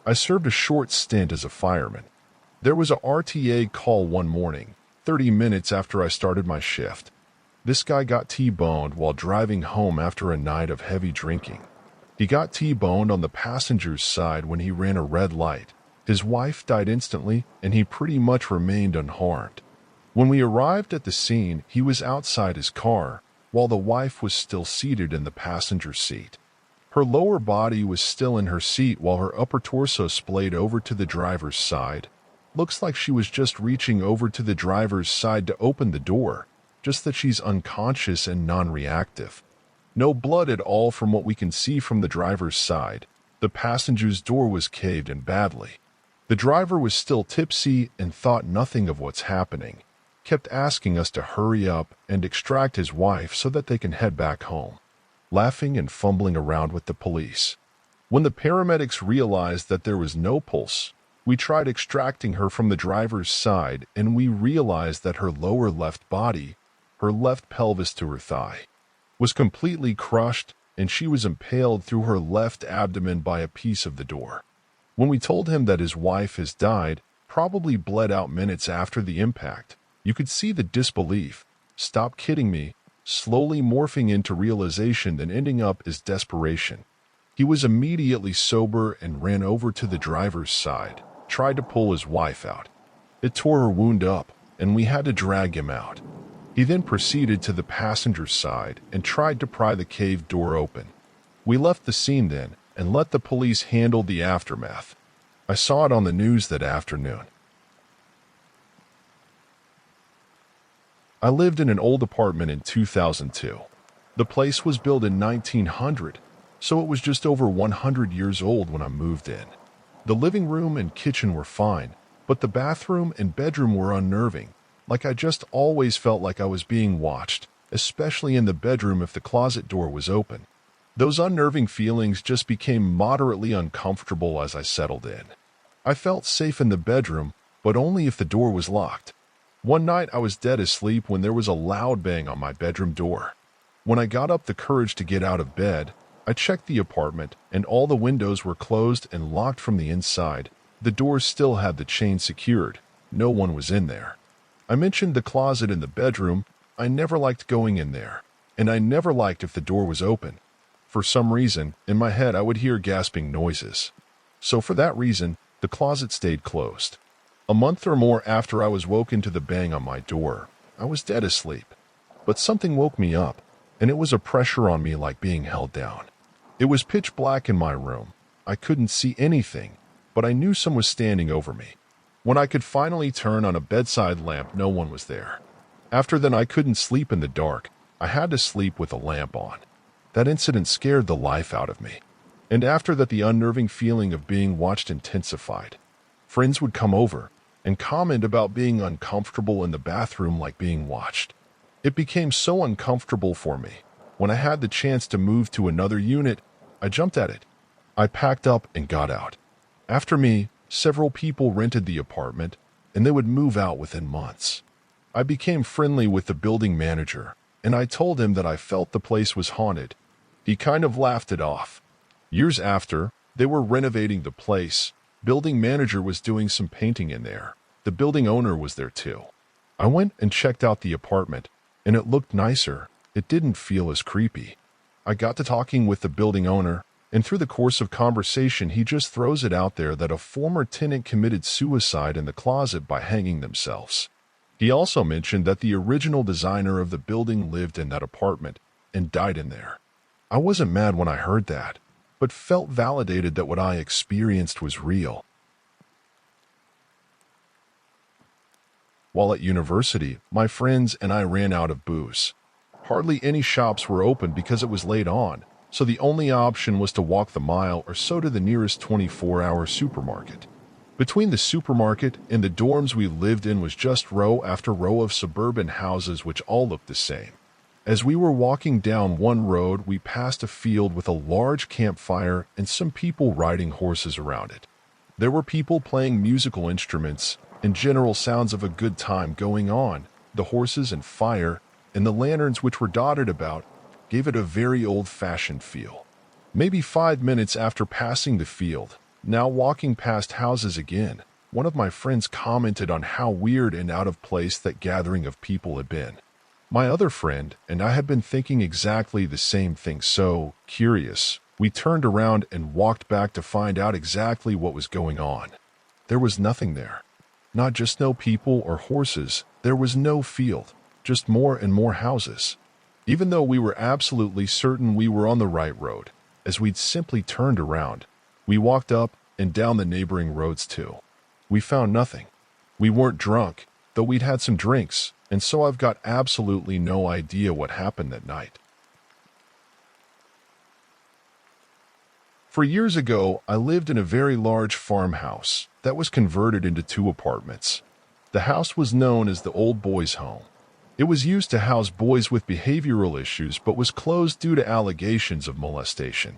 I served a short stint as a fireman. There was a RTA call one morning, 30 minutes after I started my shift. This guy got T-boned while driving home after a night of heavy drinking. He got T-boned on the passenger's side when he ran a red light. His wife died instantly, and he pretty much remained unharmed. When we arrived at the scene, he was outside his car, while the wife was still seated in the passenger seat. Her lower body was still in her seat while her upper torso splayed over to the driver's side. Looks like she was just reaching over to the driver's side to open the door, just that she's unconscious and non-reactive. No blood at all from what we can see from the driver's side. The passenger's door was caved in badly. The driver was still tipsy and thought nothing of what's happening. Kept asking us to hurry up and extract his wife so that they can head back home, laughing and fumbling around with the police. When the paramedics realized that there was no pulse, we tried extracting her from the driver's side, and we realized that her lower left body, her left pelvis to her thigh, was completely crushed, and she was impaled through her left abdomen by a piece of the door. When we told him that his wife has died, probably bled out minutes after the impact, you could see the disbelief, "Stop kidding me," slowly morphing into realization and ending up as desperation. He was immediately sober and ran over to the driver's side, tried to pull his wife out. It tore her wound up, and we had to drag him out. He then proceeded to the passenger side and tried to pry the cave door open. We left the scene then and let the police handle the aftermath. I saw it on the news that afternoon. I lived in an old apartment in 2002. The place was built in 1900, so it was just over 100 years old when I moved in. The living room and kitchen were fine, but the bathroom and bedroom were unnerving. Like I just always felt like I was being watched, especially in the bedroom if the closet door was open. Those unnerving feelings just became moderately uncomfortable as I settled in. I felt safe in the bedroom, but only if the door was locked. One night I was dead asleep when there was a loud bang on my bedroom door. When I got up the courage to get out of bed, I checked the apartment, and all the windows were closed and locked from the inside. The doors still had the chain secured. No one was in there. I mentioned the closet in the bedroom. I never liked going in there, and I never liked if the door was open. For some reason, in my head I would hear gasping noises. So for that reason, the closet stayed closed. A month or more after I was woken to the bang on my door, I was dead asleep. But something woke me up, and it was a pressure on me like being held down. It was pitch black in my room. I couldn't see anything, but I knew someone was standing over me. When I could finally turn on a bedside lamp, no one was there. After then, I couldn't sleep in the dark. I had to sleep with a lamp on. That incident scared the life out of me. And after that, the unnerving feeling of being watched intensified. Friends would come over and comment about being uncomfortable in the bathroom like being watched. It became so uncomfortable for me. When I had the chance to move to another unit, I jumped at it. I packed up and got out. After me, several people rented the apartment, and they would move out within months. I became friendly with the building manager, and I told him that I felt the place was haunted. He kind of laughed it off. Years after, they were renovating the place. Building manager was doing some painting in there. The building owner was there too. I went and checked out the apartment, and it looked nicer. It didn't feel as creepy. I got to talking with the building owner, and through the course of conversation, he just throws it out there that a former tenant committed suicide in the closet by hanging themselves. He also mentioned that the original designer of the building lived in that apartment and died in there. I wasn't mad when I heard that, but felt validated that what I experienced was real. While at university, my friends and I ran out of booze. Hardly any shops were open because it was late on, so the only option was to walk the mile or so to the nearest 24-hour supermarket. Between the supermarket and the dorms we lived in was just row after row of suburban houses which all looked the same. As we were walking down one road, we passed a field with a large campfire and some people riding horses around it. There were people playing musical instruments and general sounds of a good time going on. The horses and fire and the lanterns which were dotted about gave it a very old-fashioned feel. Maybe 5 minutes after passing the field, Now walking past houses again, one of my friends commented on how weird and out of place that gathering of people had been. My other friend and I had been thinking exactly the same thing, so, curious, we turned around and walked back to find out exactly what was going on. There was nothing there. Not just no people or horses, there was no field, just more and more houses. Even though we were absolutely certain we were on the right road, as we'd simply turned around, we walked up and down the neighboring roads too. We found nothing. We weren't drunk, though we'd had some drinks, and so I've got absolutely no idea what happened that night. For years ago, I lived in a very large farmhouse that was converted into 2 apartments. The house was known as the Old Boys' Home. It was used to house boys with behavioral issues but was closed due to allegations of molestation.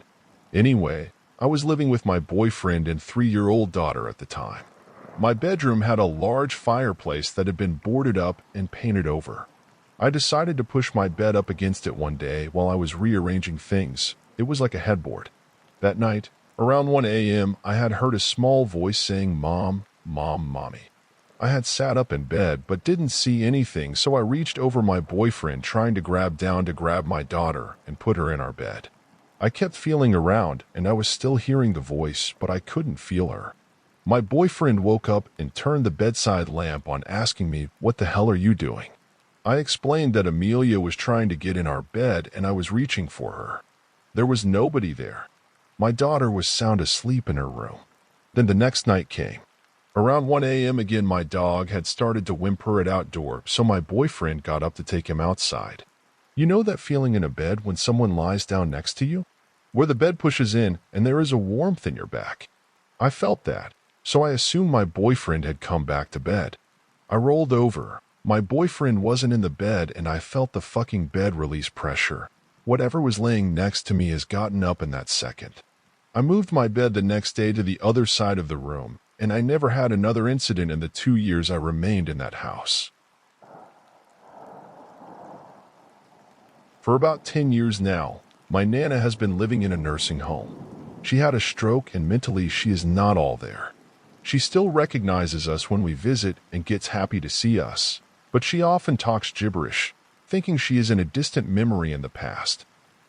Anyway, I was living with my boyfriend and 3-year-old daughter at the time. My bedroom had a large fireplace that had been boarded up and painted over. I decided to push my bed up against it one day while I was rearranging things. It was like a headboard. That night, around 1 a.m., I had heard a small voice saying, "Mom, Mom, Mommy." I had sat up in bed but didn't see anything, so I reached over my boyfriend trying to grab my daughter and put her in our bed. I kept feeling around and I was still hearing the voice, but I couldn't feel her. My boyfriend woke up and turned the bedside lamp on, asking me, "What the hell are you doing?" I explained that Amelia was trying to get in our bed and I was reaching for her. There was nobody there. My daughter was sound asleep in her room. Then the next night came. Around 1 a.m. again, my dog had started to whimper at outdoor, so my boyfriend got up to take him outside. You know that feeling in a bed when someone lies down next to you? Where the bed pushes in and there is a warmth in your back. I felt that, so I assumed my boyfriend had come back to bed. I rolled over. My boyfriend wasn't in the bed and I felt the fucking bed release pressure. Whatever was laying next to me has gotten up in that second. I moved my bed the next day to the other side of the room, and I never had another incident in the 2 years I remained in that house. For about 10 years now, my Nana has been living in a nursing home. She had a stroke and mentally she is not all there. She still recognizes us when we visit and gets happy to see us, but she often talks gibberish, thinking she is in a distant memory in the past.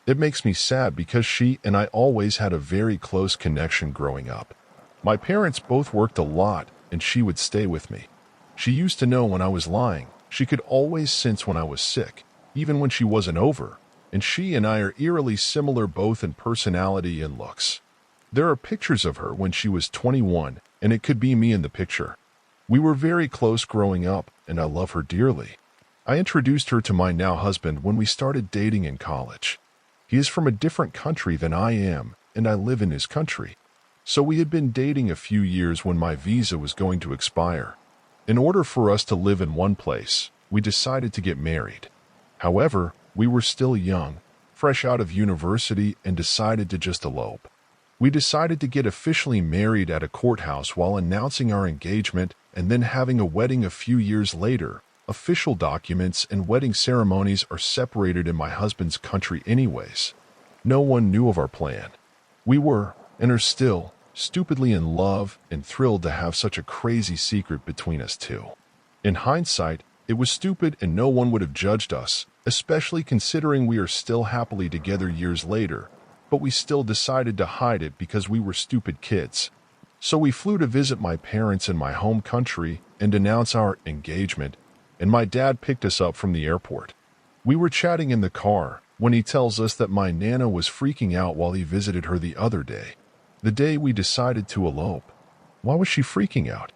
It makes me sad because she and I always had a very close connection growing up. My parents both worked a lot and she would stay with me. She used to know when I was lying. She could always sense when I was sick, even when she wasn't over, and she and I are eerily similar both in personality and looks. There are pictures of her when she was 21, and it could be me in the picture. We were very close growing up, and I love her dearly. I introduced her to my now husband when we started dating in college. He is from a different country than I am, and I live in his country. So we had been dating a few years when my visa was going to expire. In order for us to live in one place, we decided to get married. However, we were still young, fresh out of university, and decided to just elope. We decided to get officially married at a courthouse while announcing our engagement and then having a wedding a few years later. Official documents and wedding ceremonies are separated in my husband's country anyways. No one knew of our plan. We were, and are still, stupidly in love and thrilled to have such a crazy secret between us two. In hindsight, it was stupid and no one would have judged us, especially considering we are still happily together years later, but we still decided to hide it because we were stupid kids. So we flew to visit my parents in my home country and announce our engagement, and my dad picked us up from the airport. We were chatting in the car when he tells us that my Nana was freaking out while he visited her the other day, the day we decided to elope. Why was she freaking out?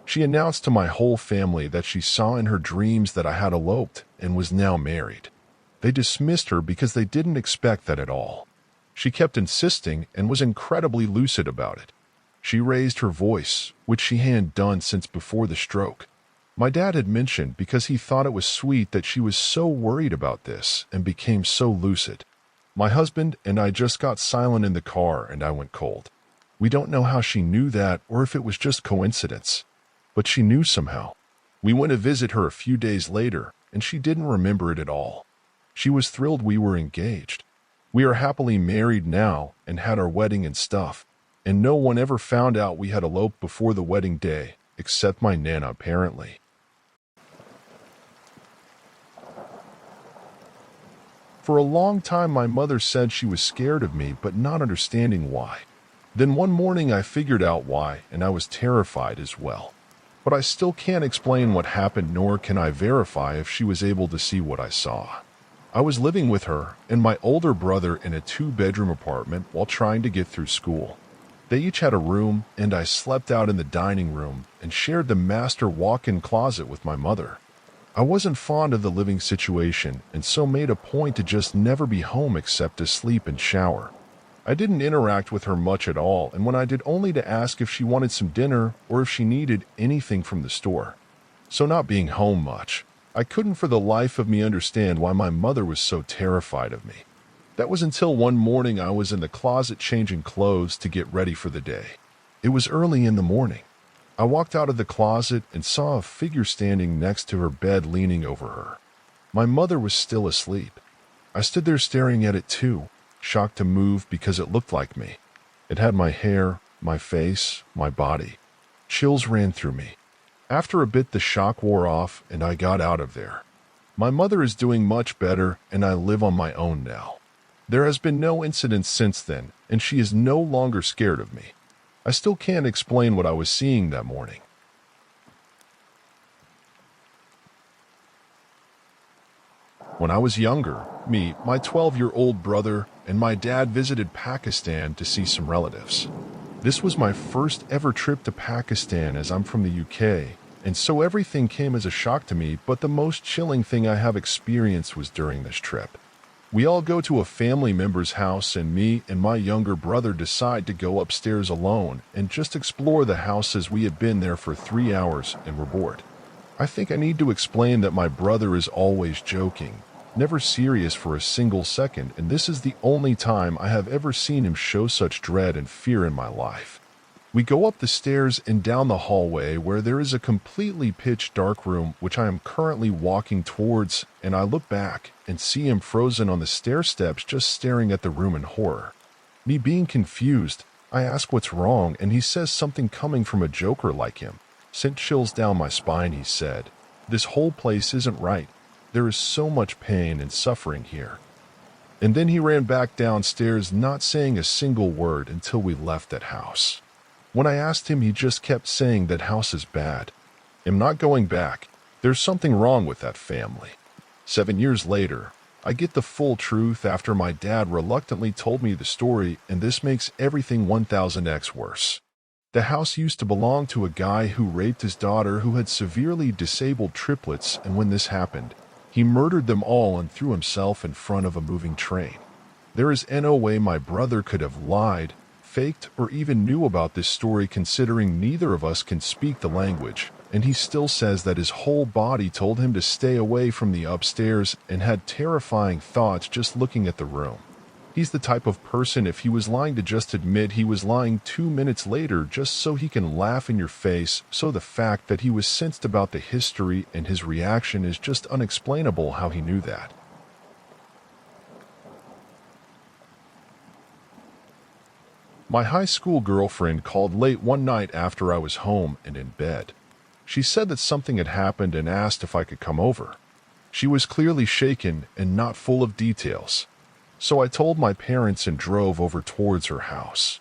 She announced to my whole family that she saw in her dreams that I had eloped and was now married. They dismissed her because they didn't expect that at all. She kept insisting and was incredibly lucid about it. She raised her voice, which she hadn't done since before the stroke. My dad had mentioned because he thought it was sweet that she was so worried about this and became so lucid. My husband and I just got silent in the car and I went cold. We don't know how she knew that or if it was just coincidence, but she knew somehow. We went to visit her a few days later and she didn't remember it at all. She was thrilled we were engaged. We are happily married now and had our wedding and stuff. and no one ever found out we had eloped before the wedding day, except my Nana apparently. For a long time my mother said she was scared of me but not understanding why. Then one morning I figured out why, and I was terrified as well. But I still can't explain what happened, nor can I verify if she was able to see what I saw. I was living with her and my older brother in a 2-bedroom apartment while trying to get through school. They each had a room, and I slept out in the dining room and shared the master walk-in closet with my mother. I wasn't fond of the living situation, and so made a point to just never be home except to sleep and shower. I didn't interact with her much at all, and when I did, only to ask if she wanted some dinner or if she needed anything from the store. So not being home much, I couldn't for the life of me understand why my mother was so terrified of me. That was until one morning I was in the closet changing clothes to get ready for the day. It was early in the morning. I walked out of the closet and saw a figure standing next to her bed, leaning over her. My mother was still asleep. I stood there staring at it too, shocked to move because it looked like me. It had my hair, my face, my body. Chills ran through me. After a bit the shock wore off and I got out of there. My mother is doing much better and I live on my own now. There has been no incident since then, and she is no longer scared of me. I still can't explain what I was seeing that morning. When I was younger, me, my 12-year-old brother, and my dad visited Pakistan to see some relatives. This was my first ever trip to Pakistan, as I'm from the UK, and so everything came as a shock to me, but the most chilling thing I have experienced was during this trip. We all go to a family member's house, and me and my younger brother decide to go upstairs alone and just explore the house, as we had been there for 3 hours and were bored. I think I need to explain that my brother is always joking, never serious for a single second, and this is the only time I have ever seen him show such dread and fear in my life. We go up the stairs and down the hallway where there is a completely pitch dark room which I am currently walking towards, and I look back and see him frozen on the stair steps just staring at the room in horror. Me being confused, I ask what's wrong, and he says something coming from a joker like him. Sent chills down my spine. He said, "This whole place isn't right. There is so much pain and suffering here." And then he ran back downstairs, not saying a single word until we left that house. When I asked him, he just kept saying that house is bad. I'm not going back. There's something wrong with that family. 7 years later, I get the full truth after my dad reluctantly told me the story, and this makes everything 1000x worse. The house used to belong to a guy who raped his daughter, who had severely disabled triplets, and when this happened, he murdered them all and threw himself in front of a moving train. There is no way my brother could have lied, faked, or even knew about this story, considering neither of us can speak the language, and he still says that his whole body told him to stay away from the upstairs and had terrifying thoughts just looking at the room. He's the type of person, if he was lying, to just admit he was lying 2 minutes later just so he can laugh in your face, so the fact that he was sensed about the history and his reaction is just unexplainable how he knew that. My high school girlfriend called late one night after I was home and in bed. She said that something had happened and asked if I could come over. She was clearly shaken and not full of details. So I told my parents and drove over towards her house.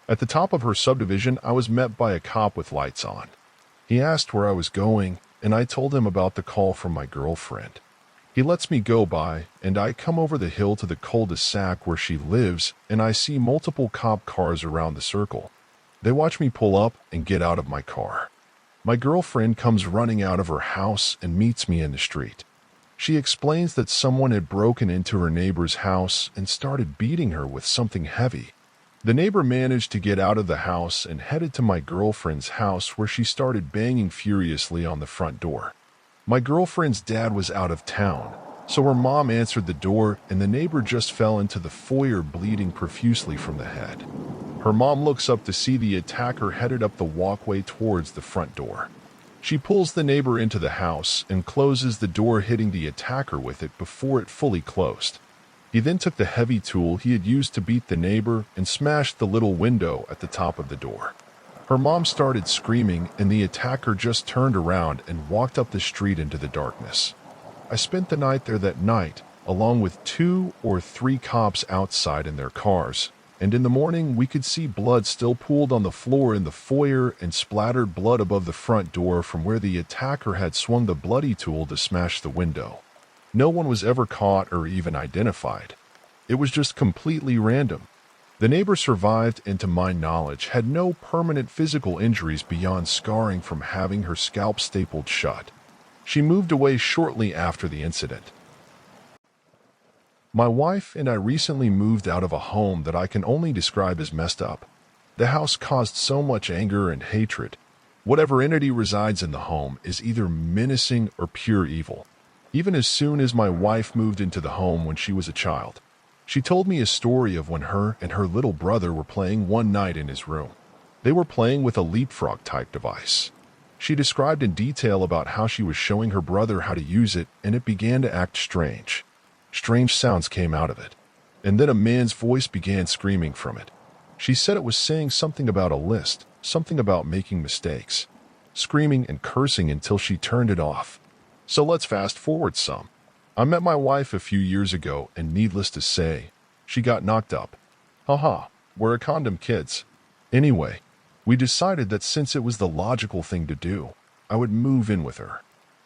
At the top of her subdivision, I was met by a cop with lights on. He asked where I was going, and I told him about the call from my girlfriend. He lets me go by, and I come over the hill to the cul-de-sac where she lives, and I see multiple cop cars around the circle. They watch me pull up and get out of my car. My girlfriend comes running out of her house and meets me in the street. She explains that someone had broken into her neighbor's house and started beating her with something heavy. The neighbor managed to get out of the house and headed to my girlfriend's house, where she started banging furiously on the front door. My girlfriend's dad was out of town, so her mom answered the door, and the neighbor just fell into the foyer bleeding profusely from the head. Her mom looks up to see the attacker headed up the walkway towards the front door. She pulls the neighbor into the house and closes the door, hitting the attacker with it before it fully closed. He then took the heavy tool he had used to beat the neighbor and smashed the little window at the top of the door. Her mom started screaming, and the attacker just turned around and walked up the street into the darkness. I spent the night there that night, along with 2 or 3 cops outside in their cars, and in the morning we could see blood still pooled on the floor in the foyer and splattered blood above the front door from where the attacker had swung the bloody tool to smash the window. No one was ever caught or even identified. It was just completely random. The neighbor survived and, to my knowledge, had no permanent physical injuries beyond scarring from having her scalp stapled shut. She moved away shortly after the incident. My wife and I recently moved out of a home that I can only describe as messed up. The house caused so much anger and hatred. Whatever entity resides in the home is either menacing or pure evil. Even as soon as my wife moved into the home when she was a child, she told me a story of when her and her little brother were playing one night in his room. They were playing with a leapfrog-type device. She described in detail about how she was showing her brother how to use it, and it began to act strange. Strange sounds came out of it, and then a man's voice began screaming from it. She said it was saying something about a list, something about making mistakes, screaming and cursing until she turned it off. So let's fast forward some. I met my wife a few years ago, and needless to say, she got knocked up. Haha, we're a condom kids. Anyway, we decided that since it was the logical thing to do, I would move in with her.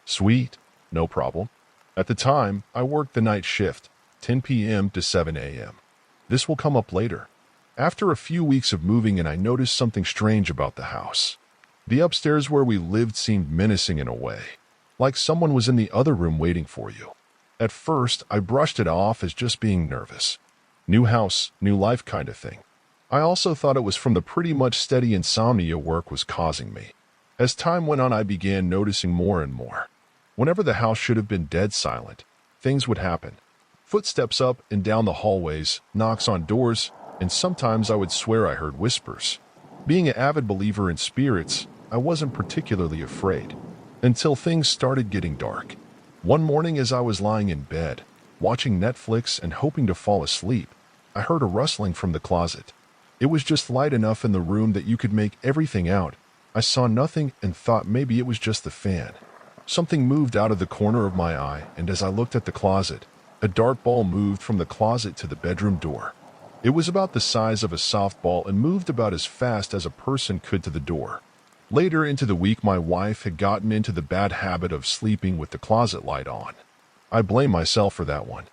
Sweet, no problem. At the time, I worked the night shift, 10 p.m. to 7 a.m. This will come up later. After a few weeks of moving in, I noticed something strange about the house. The upstairs where we lived seemed menacing in a way, like someone was in the other room waiting for you. At first, I brushed it off as just being nervous. New house, new life kind of thing. I also thought it was from the pretty much steady insomnia work was causing me. As time went on, I began noticing more and more. Whenever the house should have been dead silent, things would happen. Footsteps up and down the hallways, knocks on doors, and sometimes I would swear I heard whispers. Being an avid believer in spirits, I wasn't particularly afraid, until things started getting dark. One morning as I was lying in bed, watching Netflix and hoping to fall asleep, I heard a rustling from the closet. It was just light enough in the room that you could make everything out. I saw nothing and thought maybe it was just the fan. Something moved out of the corner of my eye, and as I looked at the closet, a dart ball moved from the closet to the bedroom door. It was about the size of a softball and moved about as fast as a person could to the door. Later into the week, my wife had gotten into the bad habit of sleeping with the closet light on. I blame myself for that one.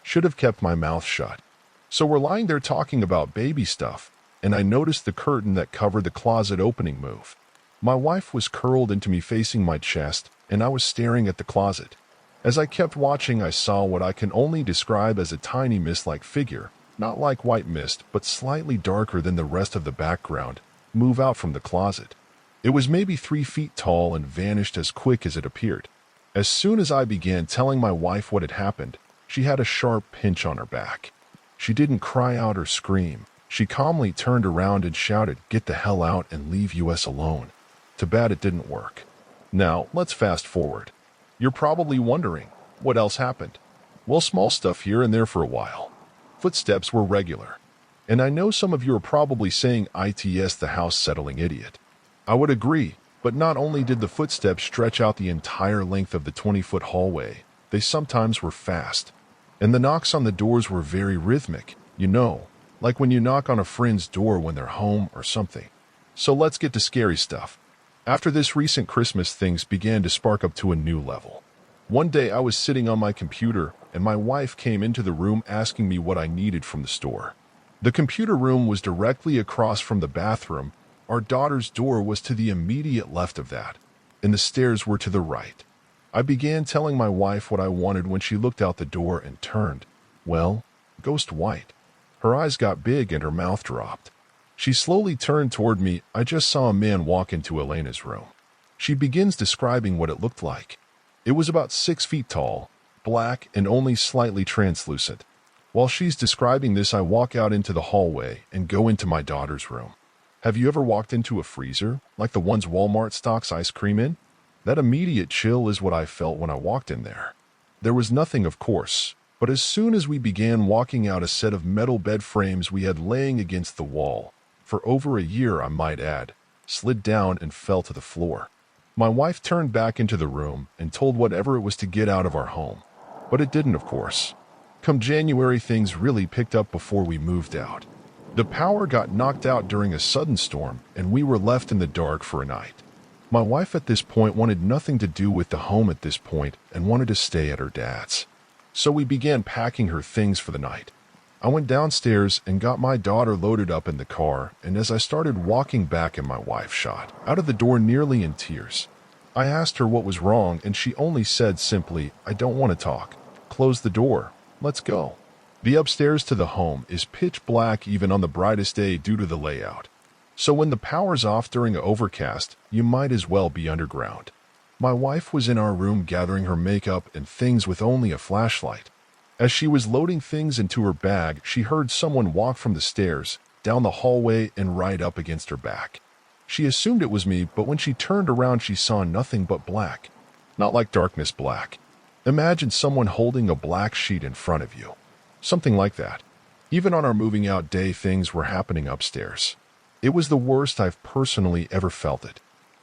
Should have kept my mouth shut. So we're lying there talking about baby stuff, and I noticed the curtain that covered the closet opening move. My wife was curled into me facing my chest, and I was staring at the closet. As I kept watching, I saw what I can only describe as a tiny mist-like figure, not like white mist, but slightly darker than the rest of the background, move out from the closet. It was maybe 3 feet tall and vanished as quick as it appeared. As soon as I began telling my wife what had happened, she had a sharp pinch on her back. She didn't cry out or scream. She calmly turned around and shouted, "Get the hell out and leave us alone." Too bad it didn't work. Now, let's fast forward. You're probably wondering, what else happened? Well, small stuff here and there for a while. Footsteps were regular. And I know some of you are probably saying, "ITS, the house-settling idiot." I would agree, but not only did the footsteps stretch out the entire length of the 20-foot hallway, they sometimes were fast. And the knocks on the doors were very rhythmic, like when you knock on a friend's door when they're home or something. So let's get to scary stuff. After this recent Christmas, things began to spark up to a new level. One day I was sitting on my computer, and my wife came into the room asking me what I needed from the store. The computer room was directly across from the bathroom. Our daughter's door was to the immediate left of that, and the stairs were to the right. I began telling my wife what I wanted when she looked out the door and turned, ghost white. Her eyes got big and her mouth dropped. She slowly turned toward me. I just saw a man walk into Elena's room. She begins describing what it looked like. It was about 6 feet tall, black, and only slightly translucent. While she's describing this, I walk out into the hallway and go into my daughter's room. Have you ever walked into a freezer, like the ones Walmart stocks ice cream in? That immediate chill is what I felt when I walked in there. There was nothing, of course, But as soon as we began walking out, a set of metal bed frames we had laying against the wall, for over a year I might add, slid down and fell to the floor. My wife turned back into the room and told whatever it was to get out of our home. But it didn't, of course. Come January, things really picked up before we moved out. The power got knocked out during a sudden storm, and we were left in the dark for a night. My wife at this point wanted nothing to do with the home at this point and wanted to stay at her dad's. So we began packing her things for the night. I went downstairs and got my daughter loaded up in the car, and as I started walking back and my wife shot out of the door nearly in tears. I asked her what was wrong, and she only said simply, "I don't want to talk. Close the door. Let's go." The upstairs to the home is pitch black even on the brightest day due to the layout. So when the power's off during an overcast, you might as well be underground. My wife was in our room gathering her makeup and things with only a flashlight. As she was loading things into her bag, she heard someone walk from the stairs, down the hallway, and right up against her back. She assumed it was me, but when she turned around she saw nothing but black. Not like darkness black. Imagine someone holding a black sheet in front of you. Something like that. Even on our moving out day, things were happening upstairs. It was the worst I've personally ever felt it.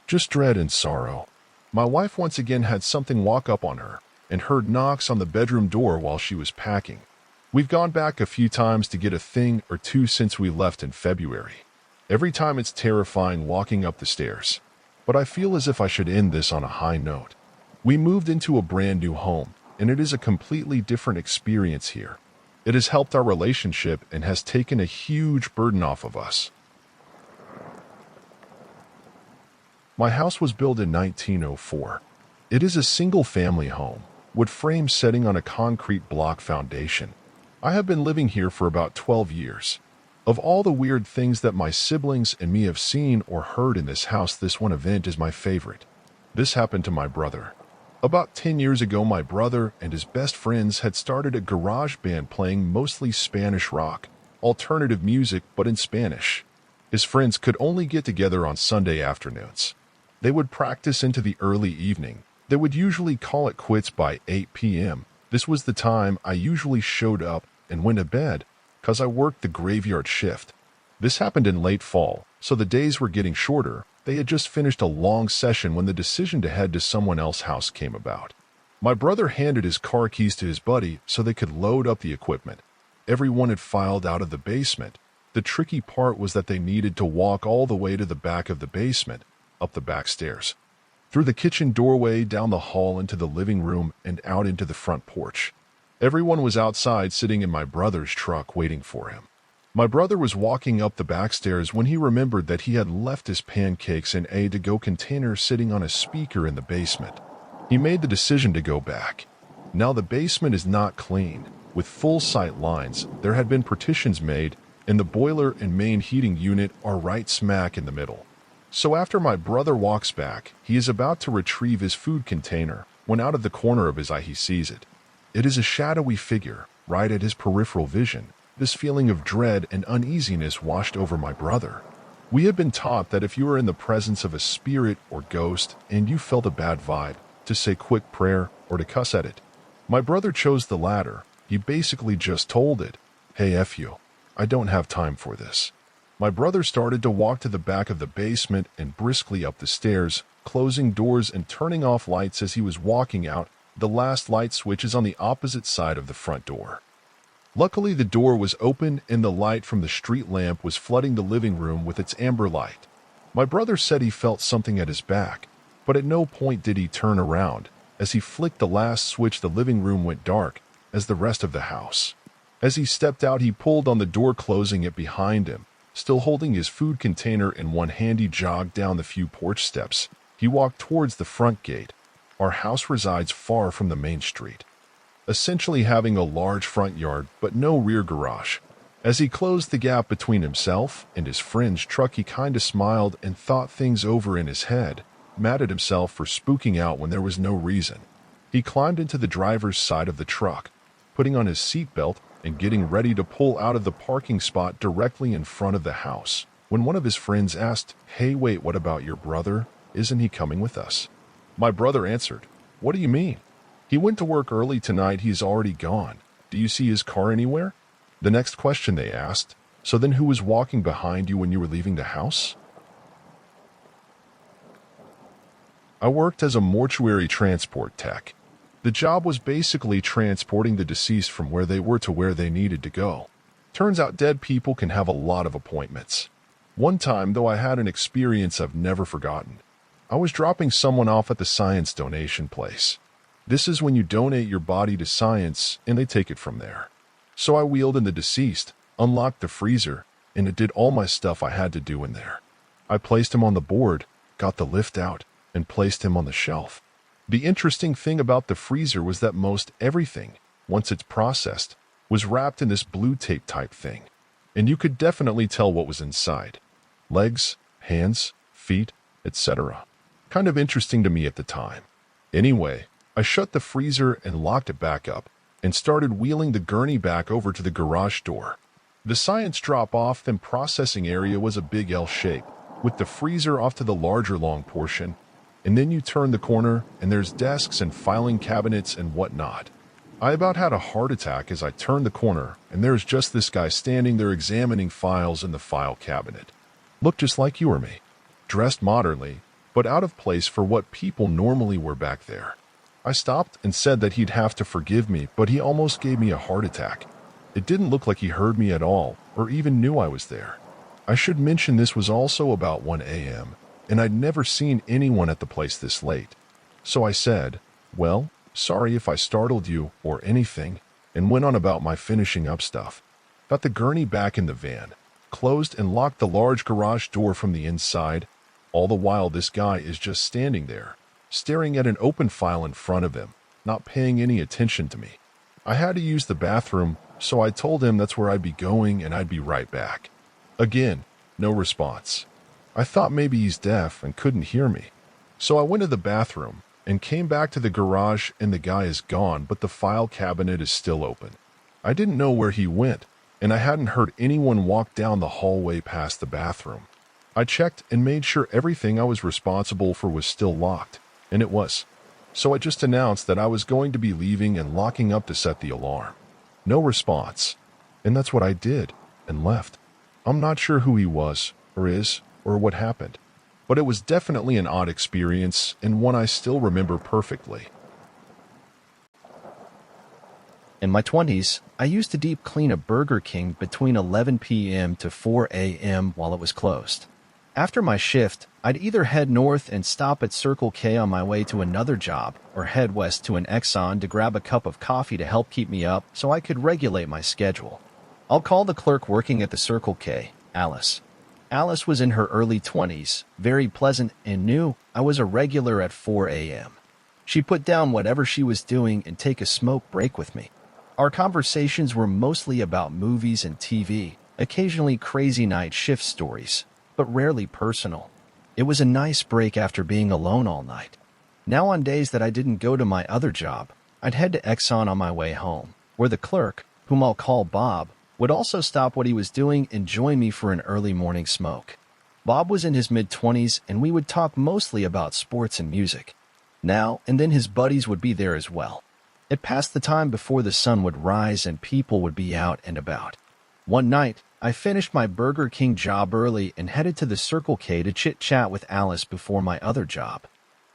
Just dread and sorrow. My wife once again had something walk up on her, and heard knocks on the bedroom door while she was packing. We've gone back a few times to get a thing or two since we left in February. Every time it's terrifying walking up the stairs. But I feel as if I should end this on a high note. We moved into a brand new home, and it is a completely different experience here. It has helped our relationship and has taken a huge burden off of us. My house was built in 1904. It is a single-family home, wood frame setting on a concrete block foundation. I have been living here for about 12 years. Of all the weird things that my siblings and me have seen or heard in this house, this one event is my favorite. This happened to my brother. About 10 years ago, my brother and his best friends had started a garage band playing mostly Spanish rock, alternative music, but in Spanish. His friends could only get together on Sunday afternoons. They would practice into the early evening. They would usually call it quits by 8 p.m. This was the time I usually showed up and went to bed, because I worked the graveyard shift. This happened in late fall, so the days were getting shorter. They had just finished a long session when the decision to head to someone else's house came about. My brother handed his car keys to his buddy so they could load up the equipment. Everyone had filed out of the basement. The tricky part was that they needed to walk all the way to the back of the basement, up the back stairs, through the kitchen doorway, down the hall into the living room, and out into the front porch. Everyone was outside sitting in my brother's truck waiting for him. My brother was walking up the back stairs when he remembered that he had left his pancakes and a to-go container sitting on a speaker in the basement. He made the decision to go back. Now the basement is not clean. With full sight lines, there had been partitions made, and the boiler and main heating unit are right smack in the middle. So after my brother walks back, he is about to retrieve his food container, when out of the corner of his eye he sees it. It is a shadowy figure, right at his peripheral vision. This feeling of dread and uneasiness washed over my brother. We have been taught that if you are in the presence of a spirit or ghost and you felt a bad vibe, to say quick prayer or to cuss at it. My brother chose the latter. He basically just told it, "Hey, F you. I don't have time for this." My brother started to walk to the back of the basement and briskly up the stairs, closing doors and turning off lights. As he was walking out, the last light switch is on the opposite side of the front door. Luckily, the door was open and the light from the street lamp was flooding the living room with its amber light. My brother said he felt something at his back, but at no point did he turn around. As he flicked the last switch, the living room went dark, as the rest of the house. As he stepped out, he pulled on the door, closing it behind him. Still holding his food container in one hand, he jogged down the few porch steps. He walked towards the front gate. Our house resides far from the main street, essentially having a large front yard but no rear garage. As he closed the gap between himself and his friend's truck, he kinda smiled and thought things over in his head, mad at himself for spooking out when there was no reason. He climbed into the driver's side of the truck, putting on his seatbelt and getting ready to pull out of the parking spot directly in front of the house, when one of his friends asked, "Hey, wait, what about your brother? Isn't he coming with us?" My brother answered, "What do you mean? He went to work early tonight. He's already gone." Do you see his car anywhere? The next question they asked, so then who was walking behind you when you were leaving the house? I worked as a mortuary transport tech. The job was basically transporting the deceased from where they were to where they needed to go. Turns out dead people can have a lot of appointments. One time, though, I had an experience I've never forgotten. I was dropping someone off at the science donation place. This is when you donate your body to science and they take it from there. So I wheeled in the deceased, unlocked the freezer, and it did all my stuff I had to do in there. I placed him on the board, got the lift out, and placed him on the shelf. The interesting thing about the freezer was that most everything, once it's processed, was wrapped in this blue tape type thing. And you could definitely tell what was inside. Legs, hands, feet, etc. Kind of interesting to me at the time. Anyway, I shut the freezer and locked it back up, and started wheeling the gurney back over to the garage door. The science drop-off then processing area was a big L shape, with the freezer off to the larger long portion, and then you turn the corner and there's desks and filing cabinets and whatnot. I about had a heart attack as I turned the corner, and there's just this guy standing there examining files in the file cabinet. Looked just like you or me, dressed modernly, but out of place for what people normally wear back there. I stopped and said that he'd have to forgive me, but he almost gave me a heart attack. It didn't look like he heard me at all, or even knew I was there. I should mention this was also about 1 a.m., and I'd never seen anyone at the place this late. So I said, "Well, sorry if I startled you or anything," and went on about my finishing up stuff. Got the gurney back in the van, closed and locked the large garage door from the inside. All the while this guy is just standing there, staring at an open file in front of him, not paying any attention to me. I had to use the bathroom, so I told him that's where I'd be going and I'd be right back. Again, no response. I thought maybe he's deaf and couldn't hear me. So I went to the bathroom and came back to the garage, and the guy is gone, but the file cabinet is still open. I didn't know where he went, and I hadn't heard anyone walk down the hallway past the bathroom. I checked and made sure everything I was responsible for was still locked, and it was. So I just announced that I was going to be leaving and locking up to set the alarm. No response. And that's what I did, and left. I'm not sure who he was, or is, or what happened. But it was definitely an odd experience, and one I still remember perfectly. In my 20s, I used to deep clean a Burger King between 11 p.m. to 4 a.m. while it was closed. After my shift, I'd either head north and stop at Circle K on my way to another job, or head west to an Exxon to grab a cup of coffee to help keep me up so I could regulate my schedule. I'll call the clerk working at the Circle K, Alice. Alice was in her early 20s, very pleasant, and knew I was a regular at 4 a.m. She'd put down whatever she was doing and take a smoke break with me. Our conversations were mostly about movies and TV, occasionally crazy night shift stories, but rarely personal. It was a nice break after being alone all night. Now on days that I didn't go to my other job, I'd head to Exxon on my way home, where the clerk, whom I'll call Bob, would also stop what he was doing and join me for an early morning smoke. Bob was in his mid-20s, and we would talk mostly about sports and music. Now and then his buddies would be there as well. It passed the time before the sun would rise and people would be out and about. One night, I finished my Burger King job early and headed to the Circle K to chit-chat with Alice before my other job.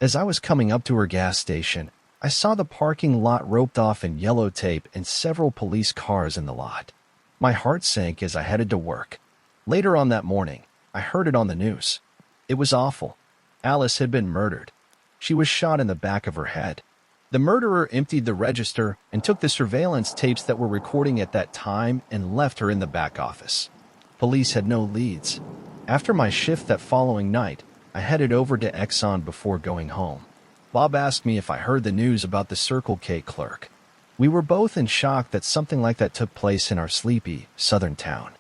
As I was coming up to her gas station, I saw the parking lot roped off in yellow tape and several police cars in the lot. My heart sank as I headed to work. Later on that morning, I heard it on the news. It was awful. Alice had been murdered. She was shot in the back of her head. The murderer emptied the register and took the surveillance tapes that were recording at that time and left her in the back office. Police had no leads. After my shift that following night, I headed over to Exxon before going home. Bob asked me if I heard the news about the Circle K clerk. We were both in shock that something like that took place in our sleepy, southern town.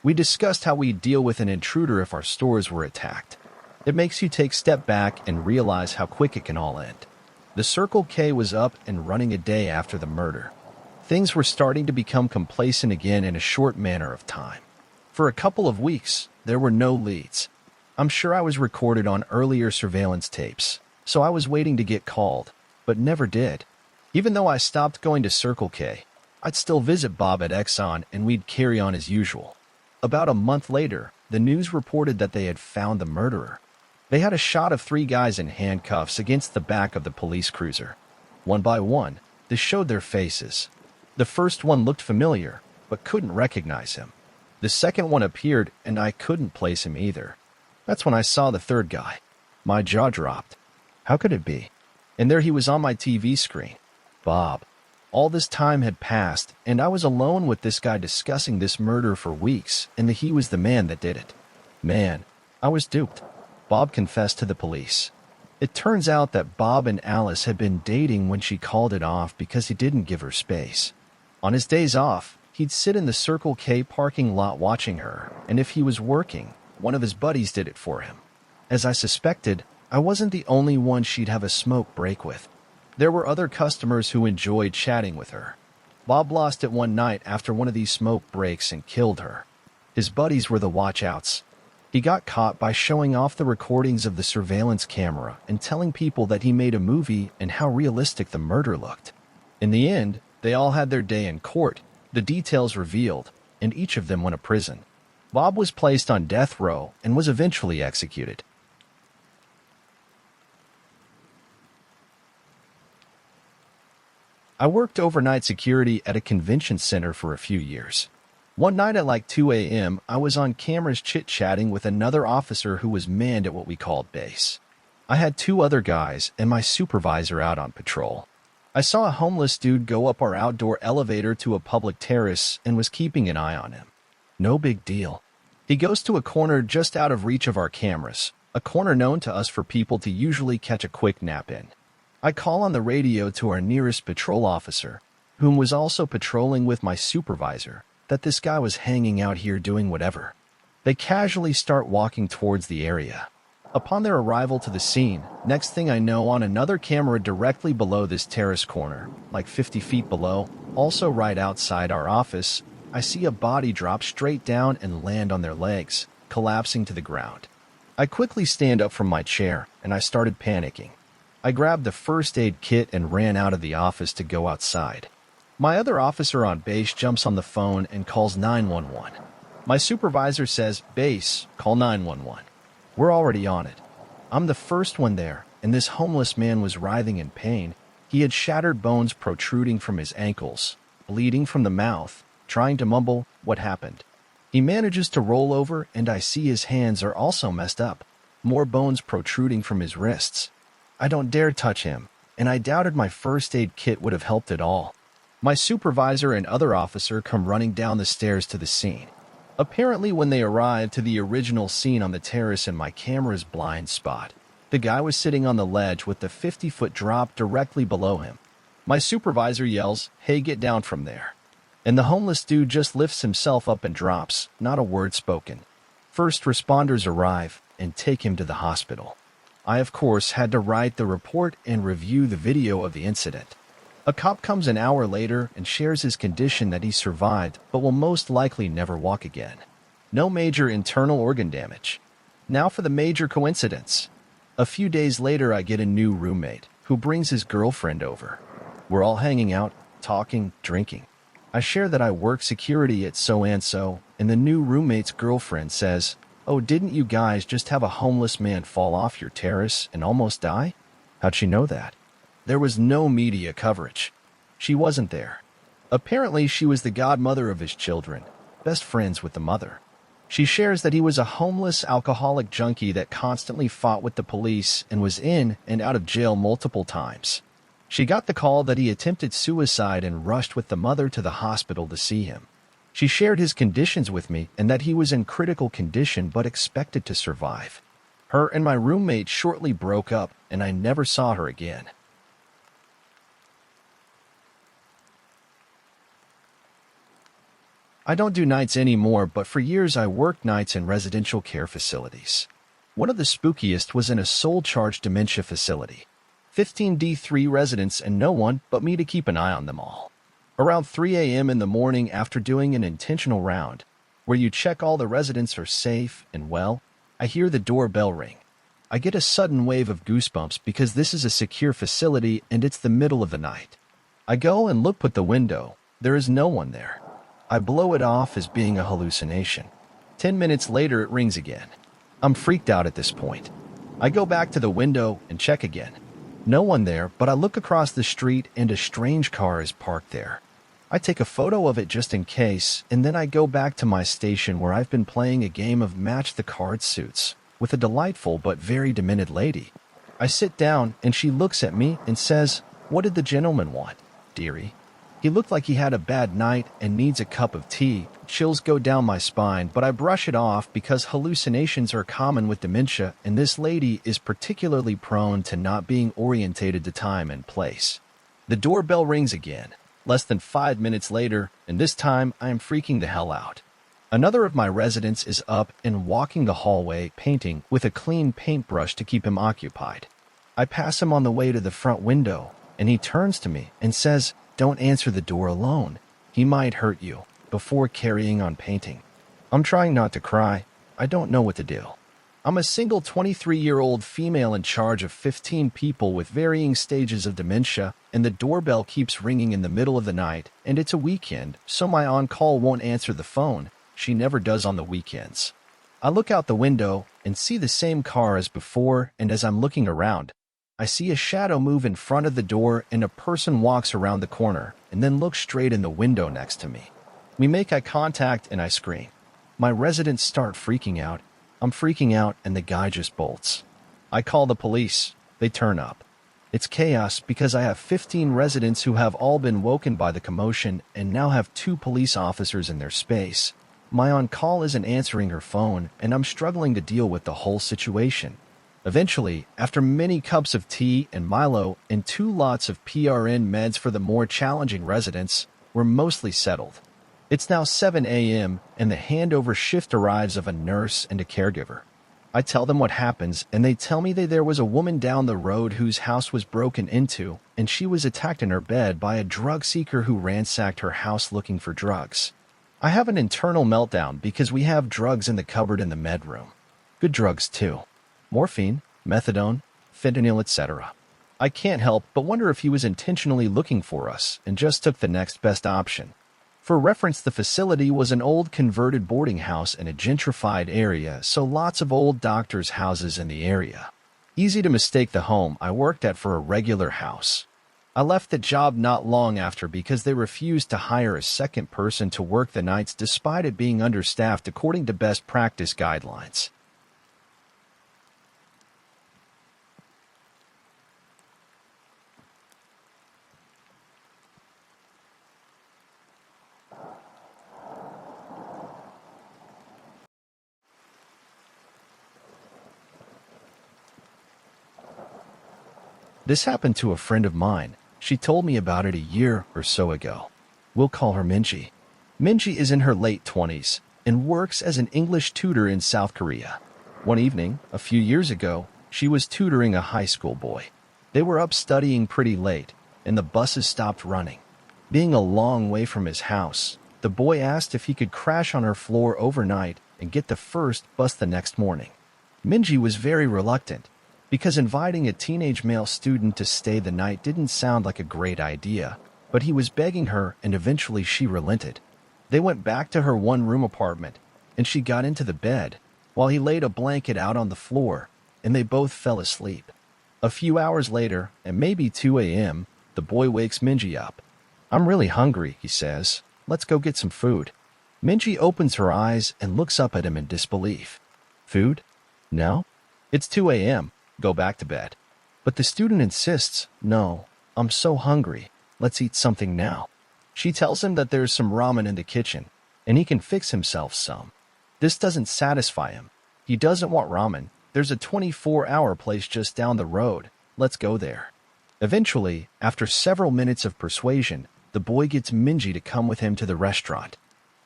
We discussed how we'd deal with an intruder if our stores were attacked. It makes you take a step back and realize how quick it can all end. The Circle K was up and running a day after the murder. Things were starting to become complacent again in a short manner of time. For a couple of weeks, there were no leads. I'm sure I was recorded on earlier surveillance tapes, so I was waiting to get called, but never did. Even though I stopped going to Circle K, I'd still visit Bob at Exxon and we'd carry on as usual. About a month later, the news reported that they had found the murderer. They had a shot of 3 guys in handcuffs against the back of the police cruiser. One by one, they showed their faces. The first one looked familiar, but couldn't recognize him. The second one appeared, and I couldn't place him either. That's when I saw the third guy. My jaw dropped. How could it be? And there he was on my TV screen. Bob. All this time had passed, and I was alone with this guy discussing this murder for weeks, and he was the man that did it. Man, I was duped. Bob confessed to the police. It turns out that Bob and Alice had been dating when she called it off because he didn't give her space. On his days off, he'd sit in the Circle K parking lot watching her, and if he was working, one of his buddies did it for him. As I suspected, I wasn't the only one she'd have a smoke break with. There were other customers who enjoyed chatting with her. Bob lost it one night after one of these smoke breaks and killed her. His buddies were the watchouts. He got caught by showing off the recordings of the surveillance camera and telling people that he made a movie and how realistic the murder looked. In the end, they all had their day in court, the details revealed, and each of them went to prison. Bob was placed on death row and was eventually executed. I worked overnight security at a convention center for a few years. One night at like 2 a.m., I was on cameras chit-chatting with another officer who was manned at what we called base. I had 2 other guys and my supervisor out on patrol. I saw a homeless dude go up our outdoor elevator to a public terrace and was keeping an eye on him. No big deal. He goes to a corner just out of reach of our cameras, a corner known to us for people to usually catch a quick nap in. I call on the radio to our nearest patrol officer, whom was also patrolling with my supervisor, that this guy was hanging out here doing whatever. They casually start walking towards the area. Upon their arrival to the scene, next thing I know, on another camera directly below this terrace corner, like 50 feet below, also right outside our office, I see a body drop straight down and land on their legs, collapsing to the ground. I quickly stand up from my chair, and I started panicking. I grabbed the first aid kit and ran out of the office to go outside. My other officer on base jumps on the phone and calls 911. My supervisor says, "Base, call 911. We're already on it. I'm the first one there, and this homeless man was writhing in pain. He had shattered bones protruding from his ankles, bleeding from the mouth, trying to mumble what happened. He manages to roll over, and I see his hands are also messed up, more bones protruding from his wrists. I don't dare touch him, and I doubted my first aid kit would have helped at all. My supervisor and other officer come running down the stairs to the scene. Apparently, when they arrived to the original scene on the terrace in my camera's blind spot, the guy was sitting on the ledge with the 50-foot drop directly below him. My supervisor yells, "Hey, get down from there." And the homeless dude just lifts himself up and drops, not a word spoken. First responders arrive and take him to the hospital. I, of course, had to write the report and review the video of the incident. A cop comes an hour later and shares his condition that he survived but will most likely never walk again. No major internal organ damage. Now for the major coincidence. A few days later, I get a new roommate who brings his girlfriend over. We're all hanging out, talking, drinking. I share that I work security at so-and-so, and the new roommate's girlfriend says, "Oh, didn't you guys just have a homeless man fall off your terrace and almost die?" How'd she know that? There was no media coverage. She wasn't there. Apparently, she was the godmother of his children, best friends with the mother. She shares that he was a homeless alcoholic junkie that constantly fought with the police and was in and out of jail multiple times. She got the call that he attempted suicide and rushed with the mother to the hospital to see him. She shared his conditions with me and that he was in critical condition but expected to survive. Her and my roommate shortly broke up, and I never saw her again. I don't do nights anymore, but for years I worked nights in residential care facilities. One of the spookiest was in a soul-charged dementia facility. 15 D3 residents and no one but me to keep an eye on them all. Around 3 a.m. in the morning, after doing an intentional round, where you check all the residents are safe and well, I hear the doorbell ring. I get a sudden wave of goosebumps because this is a secure facility and it's the middle of the night. I go and look at the window, There is no one there. I blow it off as being a hallucination. 10 minutes later, it rings again. I'm freaked out at this point. I go back to the window and check again. No one there, but I look across the street and a strange car is parked there. I take a photo of it just in case, and then I go back to my station where I've been playing a game of Match the Card Suits with a delightful but very demented lady. I sit down and she looks at me and says, "What did the gentleman want, dearie?" He looked like he had a bad night and needs a cup of tea. Chills go down my spine, but I brush it off because hallucinations are common with dementia, and this lady is particularly prone to not being orientated to time and place. The doorbell rings again, less than 5 minutes later, and this time I am freaking the hell out. Another of my residents is up and walking the hallway, painting with a clean paintbrush to keep him occupied. I pass him on the way to the front window, and he turns to me and says, "Don't answer the door alone. He might hurt you," before carrying on painting. I'm trying not to cry. I don't know what to do. I'm a single 23-year-old female in charge of 15 people with varying stages of dementia, and the doorbell keeps ringing in the middle of the night, and it's a weekend, so my on-call won't answer the phone. She never does on the weekends. I look out the window and see the same car as before, and as I'm looking around, I see a shadow move in front of the door and a person walks around the corner and then looks straight in the window next to me. We make eye contact and I scream. My residents start freaking out. I'm freaking out and the guy just bolts. I call the police. They turn up. It's chaos because I have 15 residents who have all been woken by the commotion and now have 2 police officers in their space. My on-call isn't answering her phone and I'm struggling to deal with the whole situation. Eventually, after many cups of tea and Milo and 2 lots of PRN meds for the more challenging residents, we're mostly settled. It's now 7 a.m. and the handover shift arrives of a nurse and a caregiver. I tell them what happens and they tell me that there was a woman down the road whose house was broken into and she was attacked in her bed by a drug seeker who ransacked her house looking for drugs. I have an internal meltdown because we have drugs in the cupboard in the med room. Good drugs too. Morphine, methadone, fentanyl, etc. I can't help but wonder if he was intentionally looking for us and just took the next best option. For reference, the facility was an old converted boarding house in a gentrified area, so lots of old doctors' houses in the area. Easy to mistake the home I worked at for a regular house. I left the job not long after because they refused to hire a second person to work the nights despite it being understaffed according to best practice guidelines. This happened to a friend of mine. She told me about it a year or so ago. We'll call her Minji. Minji is in her late 20s and works as an English tutor in South Korea. One evening, a few years ago, she was tutoring a high school boy. They were up studying pretty late, and the buses stopped running. Being a long way from his house, the boy asked if he could crash on her floor overnight and get the first bus the next morning. Minji was very reluctant, because inviting a teenage male student to stay the night didn't sound like a great idea, but he was begging her and eventually she relented. They went back to her one-room apartment, and she got into the bed, while he laid a blanket out on the floor, and they both fell asleep. A few hours later, at maybe 2 a.m., the boy wakes Minji up. "I'm really hungry," he says. "Let's go get some food." Minji opens her eyes and looks up at him in disbelief. "Food? No? It's 2 a.m. Go back to bed." But the student insists, "No, I'm so hungry. Let's eat something now." She tells him that there's some ramen in the kitchen, and he can fix himself some. This doesn't satisfy him. He doesn't want ramen. There's a 24-hour place just down the road. Let's go there. Eventually, after several minutes of persuasion, the boy gets Minji to come with him to the restaurant.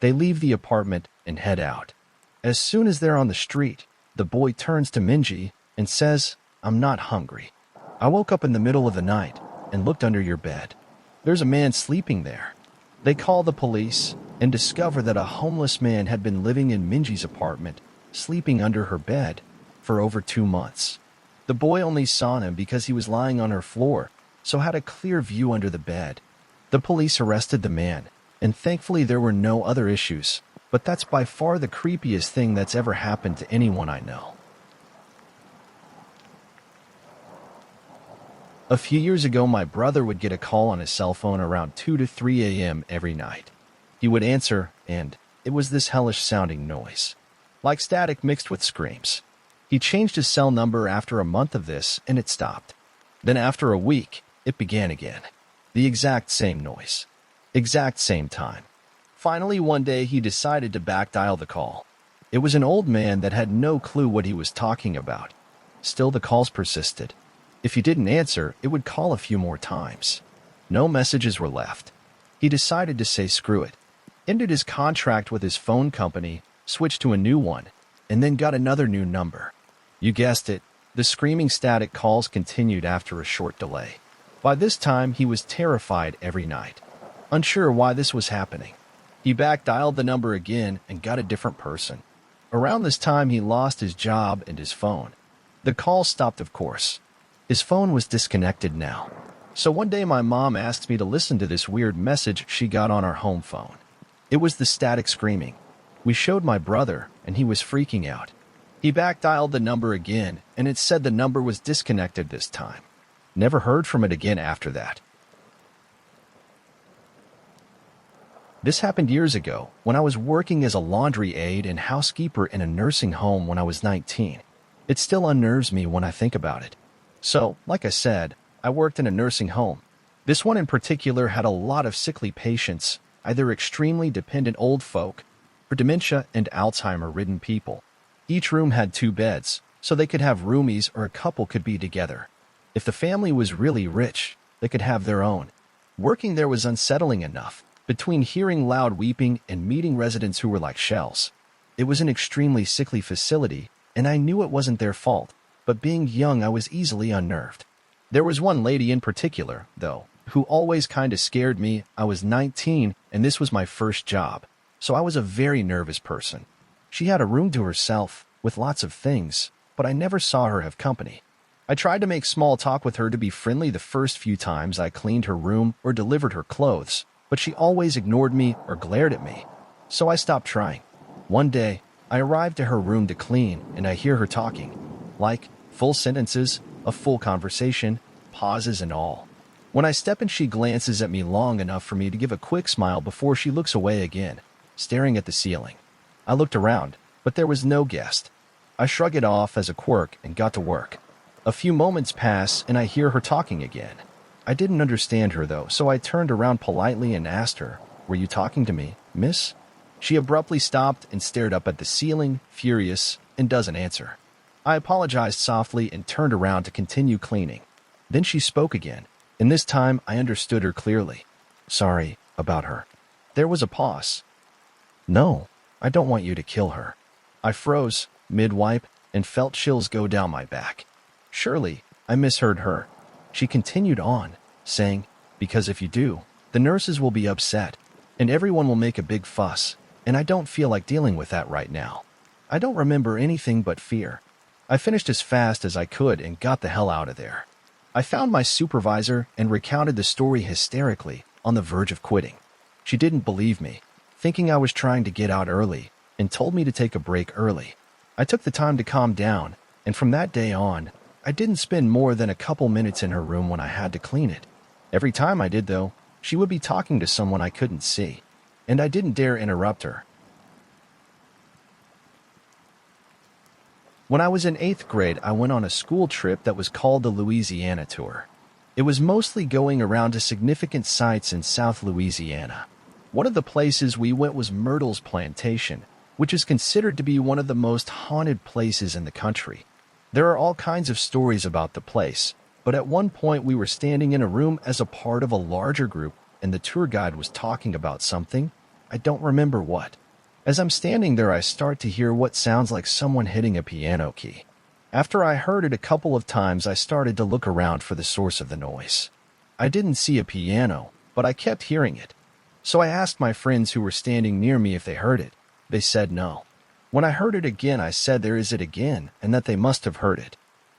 They leave the apartment and head out. As soon as they're on the street, the boy turns to Minji and says, "I'm not hungry. I woke up in the middle of the night and looked under your bed. There's a man sleeping there." They call the police and discover that a homeless man had been living in Minji's apartment, sleeping under her bed, for over 2 months. The boy only saw him because he was lying on her floor, so had a clear view under the bed. The police arrested the man, and thankfully there were no other issues, but that's by far the creepiest thing that's ever happened to anyone I know. A few years ago, my brother would get a call on his cell phone around 2 to 3 a.m. every night. He would answer, and it was this hellish-sounding noise, like static mixed with screams. He changed his cell number after a month of this, and it stopped. Then after a week, it began again. The exact same noise. Exact same time. Finally, one day, he decided to backdial the call. It was an old man that had no clue what he was talking about. Still, the calls persisted. If he didn't answer, it would call a few more times. No messages were left. He decided to say screw it, ended his contract with his phone company, switched to a new one, and then got another new number. You guessed it, the screaming static calls continued after a short delay. By this time, he was terrified every night, unsure why this was happening. He backdialed the number again and got a different person. Around this time, he lost his job and his phone. The call stopped, of course. His phone was disconnected now. So one day my mom asked me to listen to this weird message she got on our home phone. It was the static screaming. We showed my brother, and he was freaking out. He backdialed the number again, and it said the number was disconnected this time. Never heard from it again after that. This happened years ago when I was working as a laundry aide and housekeeper in a nursing home when I was 19. It still unnerves me when I think about it. So, like I said, I worked in a nursing home. This one in particular had a lot of sickly patients, either extremely dependent old folk or dementia and Alzheimer-ridden people. Each room had 2 beds, so they could have roomies or a couple could be together. If the family was really rich, they could have their own. Working there was unsettling enough, between hearing loud weeping and meeting residents who were like shells. It was an extremely sickly facility, and I knew it wasn't their fault. But being young, I was easily unnerved. There was one lady in particular, though, who always kinda scared me. I was 19, and this was my first job, so I was a very nervous person. She had a room to herself, with lots of things, but I never saw her have company. I tried to make small talk with her to be friendly the first few times I cleaned her room or delivered her clothes, but she always ignored me or glared at me, so I stopped trying. One day, I arrived to her room to clean, and I hear her talking. Like, full sentences, a full conversation, pauses and all. When I step in, she glances at me long enough for me to give a quick smile before she looks away again, staring at the ceiling. I looked around, but there was no guest. I shrug it off as a quirk and got to work. A few moments pass and I hear her talking again. I didn't understand her though, so I turned around politely and asked her, "Were you talking to me, miss?" She abruptly stopped and stared up at the ceiling, furious, and doesn't answer. I apologized softly and turned around to continue cleaning. Then she spoke again, and this time I understood her clearly. "Sorry about her." There was a pause. "No, I don't want you to kill her." I froze, mid-wipe, and felt chills go down my back. Surely, I misheard her. She continued on, saying, "Because if you do, the nurses will be upset, and everyone will make a big fuss, and I don't feel like dealing with that right now. I don't remember anything but fear." I finished as fast as I could and got the hell out of there. I found my supervisor and recounted the story hysterically, on the verge of quitting. She didn't believe me, thinking I was trying to get out early, and told me to take a break early. I took the time to calm down, and from that day on, I didn't spend more than a couple minutes in her room when I had to clean it. Every time I did, though, she would be talking to someone I couldn't see, and I didn't dare interrupt her. When I was in 8th grade, I went on a school trip that was called the Louisiana Tour. It was mostly going around to significant sites in South Louisiana. One of the places we went was Myrtle's Plantation, which is considered to be one of the most haunted places in the country. There are all kinds of stories about the place, but at one point we were standing in a room as a part of a larger group, and the tour guide was talking about something. I don't remember what. As I'm standing there, I start to hear what sounds like someone hitting a piano key. After I heard it a couple of times, I started to look around for the source of the noise. I didn't see a piano, but I kept hearing it. So I asked my friends who were standing near me if they heard it. They said no. When I heard it again, I said there is it again, and that they must have heard it.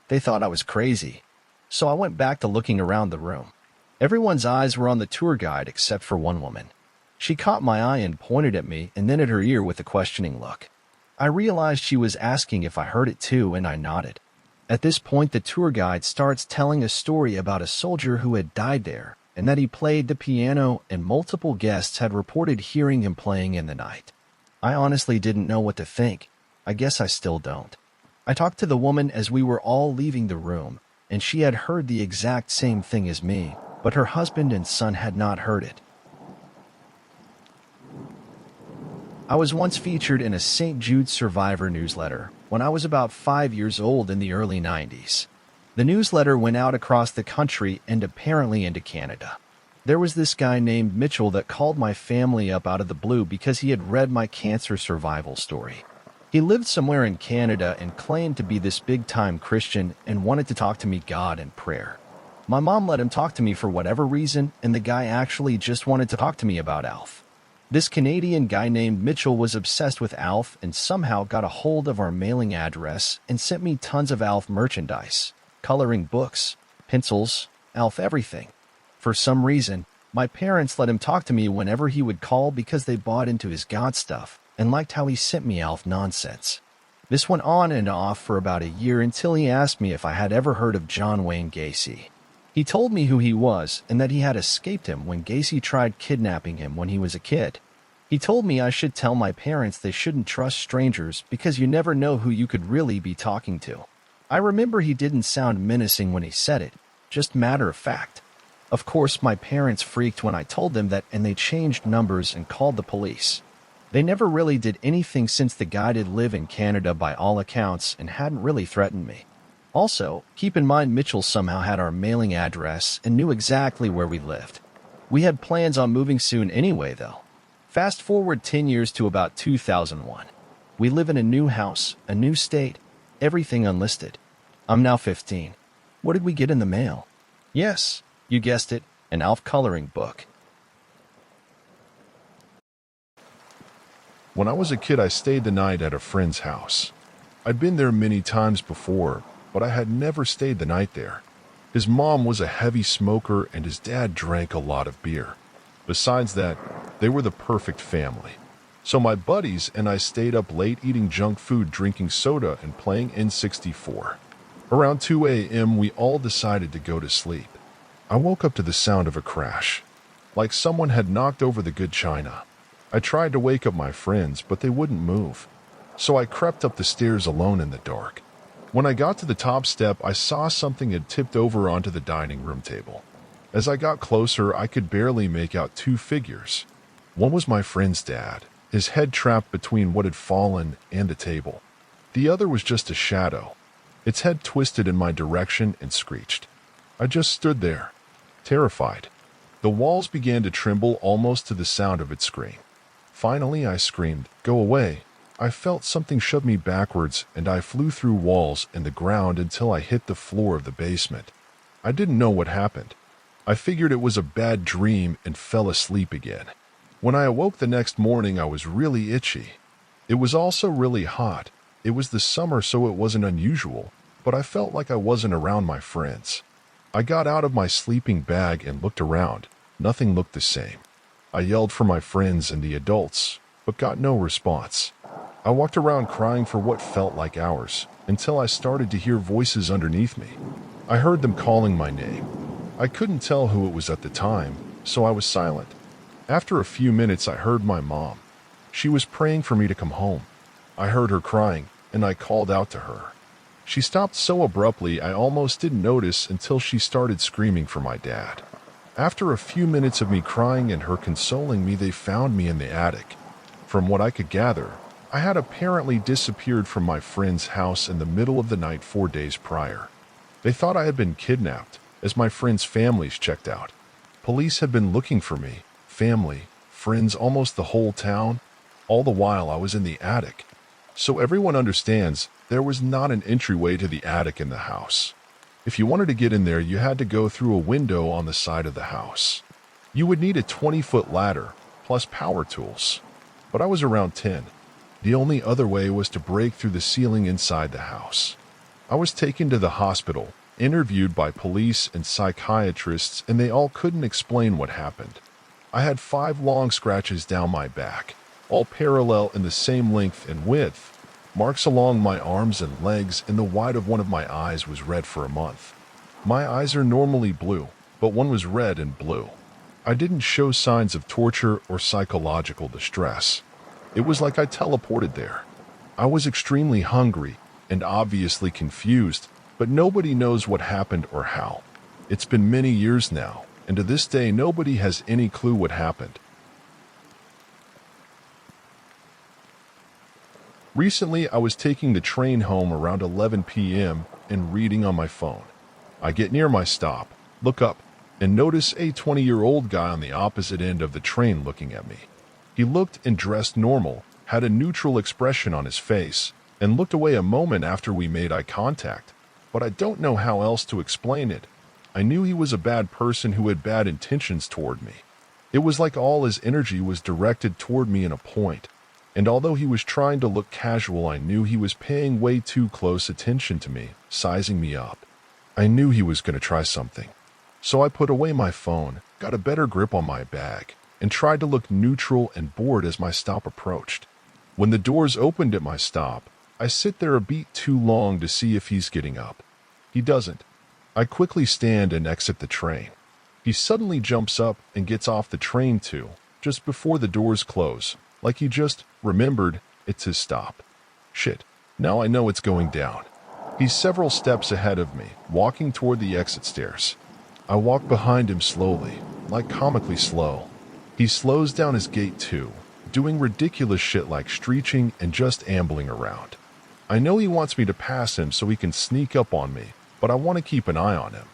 They thought I was crazy. So I went back to looking around the room. Everyone's eyes were on the tour guide except for one woman. She caught my eye and pointed at me and then at her ear with a questioning look. I realized she was asking if I heard it too, and I nodded. At this point, the tour guide starts telling a story about a soldier who had died there and that he played the piano and multiple guests had reported hearing him playing in the night. I honestly didn't know what to think. I guess I still don't. I talked to the woman as we were all leaving the room, and she had heard the exact same thing as me, but her husband and son had not heard it. I was once featured in a St. Jude Survivor newsletter when I was about 5 years old in the early 90s. The newsletter went out across the country and apparently into Canada. There was this guy named Mitchell that called my family up out of the blue because he had read my cancer survival story. He lived somewhere in Canada and claimed to be this big-time Christian and wanted to talk to me God in prayer. My mom let him talk to me for whatever reason, and the guy actually just wanted to talk to me about Alf. This Canadian guy named Mitchell was obsessed with Alf and somehow got a hold of our mailing address and sent me tons of Alf merchandise, coloring books, pencils, Alf everything. For some reason, my parents let him talk to me whenever he would call because they bought into his God stuff and liked how he sent me Alf nonsense. This went on and off for about a year until he asked me if I had ever heard of John Wayne Gacy. He told me who he was and that he had escaped him when Gacy tried kidnapping him when he was a kid. He told me I should tell my parents they shouldn't trust strangers because you never know who you could really be talking to. I remember he didn't sound menacing when he said it, just matter of fact. Of course, my parents freaked when I told them that, and they changed numbers and called the police. They never really did anything since the guy did live in Canada by all accounts and hadn't really threatened me. Also, keep in mind Mitchell somehow had our mailing address and knew exactly where we lived. We had plans on moving soon anyway, though. Fast forward 10 years to about 2001. We live in a new house, a new state, everything unlisted. I'm now 15. What did we get in the mail? Yes, you guessed it, an Alf coloring book. When I was a kid, I stayed the night at a friend's house. I'd been there many times before, but I had never stayed the night there. His mom was a heavy smoker and his dad drank a lot of beer. Besides that, they were the perfect family. So my buddies and I stayed up late eating junk food, drinking soda, and playing N64. Around 2 a.m., we all decided to go to sleep. I woke up to the sound of a crash, like someone had knocked over the good china. I tried to wake up my friends, but they wouldn't move. So I crept up the stairs alone in the dark. When I got to the top step, I saw something had tipped over onto the dining room table. As I got closer, I could barely make out two figures. One was my friend's dad, his head trapped between what had fallen and the table. The other was just a shadow. Its head twisted in my direction and screeched. I just stood there, terrified. The walls began to tremble almost to the sound of its scream. Finally, I screamed, "Go away!" I felt something shove me backwards, and I flew through walls and the ground until I hit the floor of the basement. I didn't know what happened. I figured it was a bad dream and fell asleep again. When I awoke the next morning, I was really itchy. It was also really hot. It was the summer, so it wasn't unusual, but I felt like I wasn't around my friends. I got out of my sleeping bag and looked around. Nothing looked the same. I yelled for my friends and the adults, but got no response. I walked around crying for what felt like hours, until I started to hear voices underneath me. I heard them calling my name. I couldn't tell who it was at the time, so I was silent. After a few minutes, I heard my mom. She was praying for me to come home. I heard her crying, and I called out to her. She stopped so abruptly I almost didn't notice until she started screaming for my dad. After a few minutes of me crying and her consoling me, they found me in the attic. From what I could gather, I had apparently disappeared from my friend's house in the middle of the night 4 days prior. They thought I had been kidnapped, as my friends' families checked out. Police had been looking for me, family, friends, almost the whole town. All the while I was in the attic. So everyone understands, there was not an entryway to the attic in the house. If you wanted to get in there, you had to go through a window on the side of the house. You would need a 20-foot ladder, plus power tools. But I was around 10. The only other way was to break through the ceiling inside the house. I was taken to the hospital, interviewed by police and psychiatrists, and they all couldn't explain what happened. I had 5 long scratches down my back, all parallel in the same length and width. Marks along my arms and legs, and the white of one of my eyes was red for a month. My eyes are normally blue, but one was red and blue. I didn't show signs of torture or psychological distress. It was like I teleported there. I was extremely hungry and obviously confused, but nobody knows what happened or how. It's been many years now, and to this day nobody has any clue what happened. Recently, I was taking the train home around 11 p.m. and reading on my phone. I get near my stop, look up, and notice a 20-year-old guy on the opposite end of the train looking at me. He looked and dressed normal, had a neutral expression on his face, and looked away a moment after we made eye contact, but I don't know how else to explain it. I knew he was a bad person who had bad intentions toward me. It was like all his energy was directed toward me in a point, and although he was trying to look casual, I knew he was paying way too close attention to me, sizing me up. I knew he was going to try something. So I put away my phone, got a better grip on my bag, and tried to look neutral and bored as my stop approached. When the doors opened at my stop, I sit there a beat too long to see if he's getting up. He doesn't. I quickly stand and exit the train. He suddenly jumps up and gets off the train too, just before the doors close, like he just remembered it's his stop. Shit, now I know it's going down. He's several steps ahead of me, walking toward the exit stairs. I walk behind him slowly, like comically slow. He slows down his gait too, doing ridiculous shit like screeching and just ambling around. I know he wants me to pass him so he can sneak up on me, but I want to keep an eye on him.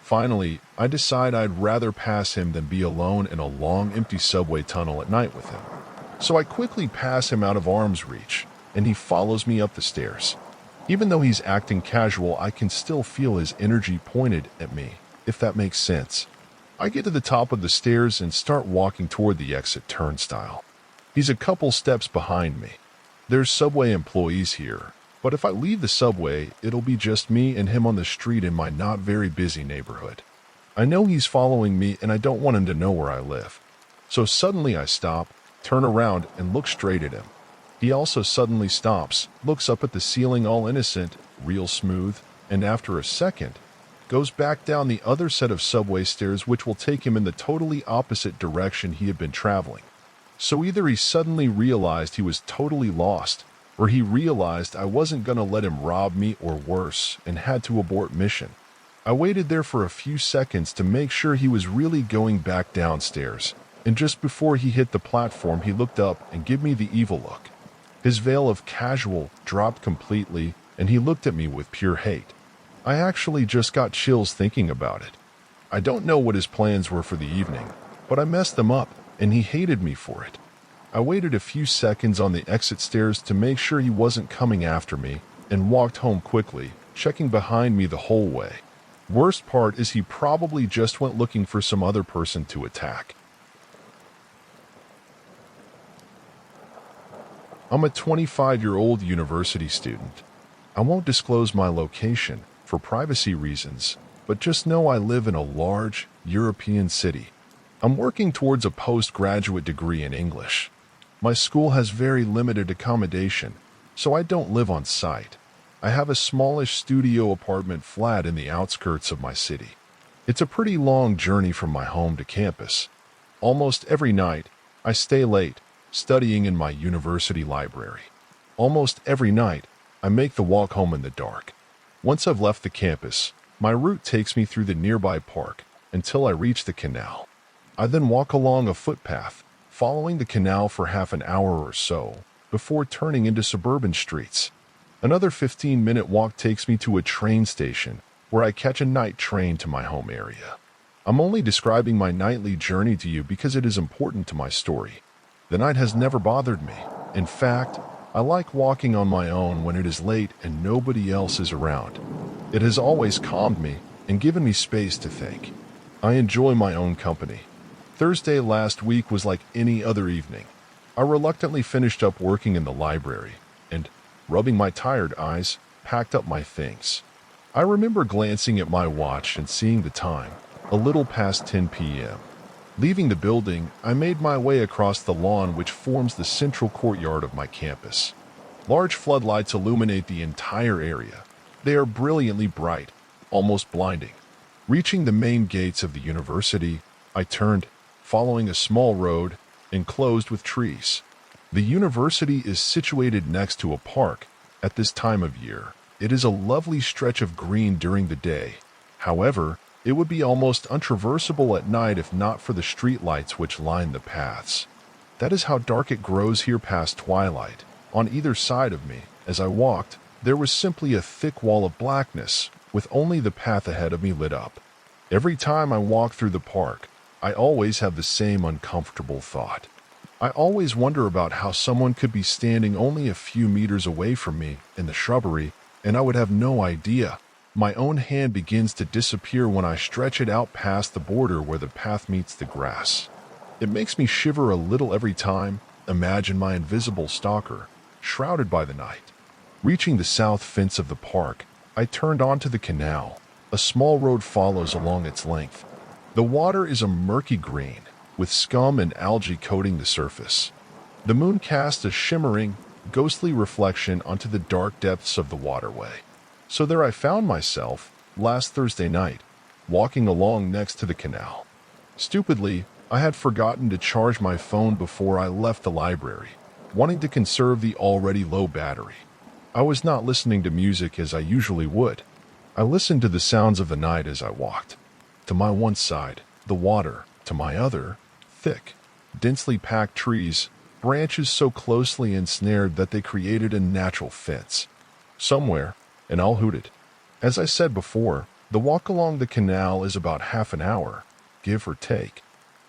Finally, I decide I'd rather pass him than be alone in a long, empty subway tunnel at night with him. So I quickly pass him out of arm's reach, and he follows me up the stairs. Even though he's acting casual, I can still feel his energy pointed at me, if that makes sense. I get to the top of the stairs and start walking toward the exit turnstile. He's a couple steps behind me. There's subway employees here, but if I leave the subway, it'll be just me and him on the street in my not very busy neighborhood. I know he's following me and I don't want him to know where I live. So suddenly I stop, turn around, and look straight at him. He also suddenly stops, looks up at the ceiling all innocent, real smooth, and after a second, goes back down the other set of subway stairs, which will take him in the totally opposite direction he had been traveling. So either he suddenly realized he was totally lost, or he realized I wasn't going to let him rob me or worse and had to abort mission. I waited there for a few seconds to make sure he was really going back downstairs, and just before he hit the platform he looked up and gave me the evil look. His veil of casual dropped completely, and he looked at me with pure hate. I actually just got chills thinking about it. I don't know what his plans were for the evening, but I messed them up, and he hated me for it. I waited a few seconds on the exit stairs to make sure he wasn't coming after me, and walked home quickly, checking behind me the whole way. Worst part is he probably just went looking for some other person to attack. I'm a 25-year-old university student. I won't disclose my location for privacy reasons, but just know I live in a large European city. I'm working towards a postgraduate degree in English. My school has very limited accommodation, so I don't live on site. I have a smallish studio apartment flat in the outskirts of my city. It's a pretty long journey from my home to campus. Almost every night, I stay late, studying in my university library. Almost every night, I make the walk home in the dark. Once I've left the campus, my route takes me through the nearby park until I reach the canal. I then walk along a footpath, following the canal for half an hour or so, before turning into suburban streets. Another 15-minute walk takes me to a train station, where I catch a night train to my home area. I'm only describing my nightly journey to you because it is important to my story. The night has never bothered me. In fact, I like walking on my own when it is late and nobody else is around. It has always calmed me and given me space to think. I enjoy my own company. Thursday last week was like any other evening. I reluctantly finished up working in the library and, rubbing my tired eyes, packed up my things. I remember glancing at my watch and seeing the time, a little past 10 p.m. Leaving the building, I made my way across the lawn which forms the central courtyard of my campus. Large floodlights illuminate the entire area. They are brilliantly bright, almost blinding. Reaching the main gates of the university, I turned, following a small road enclosed with trees. The university is situated next to a park. At this time of year, it is a lovely stretch of green during the day. However, it would be almost untraversable at night if not for the streetlights which line the paths. That is how dark it grows here past twilight. On either side of me, as I walked, there was simply a thick wall of blackness, with only the path ahead of me lit up. Every time I walk through the park, I always have the same uncomfortable thought. I always wonder about how someone could be standing only a few meters away from me in the shrubbery, and I would have no idea. My own hand begins to disappear when I stretch it out past the border where the path meets the grass. It makes me shiver a little every time. Imagine my invisible stalker, shrouded by the night. Reaching the south fence of the park, I turned onto the canal. A small road follows along its length. The water is a murky green, with scum and algae coating the surface. The moon casts a shimmering, ghostly reflection onto the dark depths of the waterway. So there I found myself, last Thursday night, walking along next to the canal. Stupidly, I had forgotten to charge my phone before I left the library, wanting to conserve the already low battery. I was not listening to music as I usually would. I listened to the sounds of the night as I walked. To my one side, the water; to my other, thick, densely packed trees, branches so closely ensnared that they created a natural fence. Somewhere, and I'll hoot it. As I said before, the walk along the canal is about half an hour, give or take.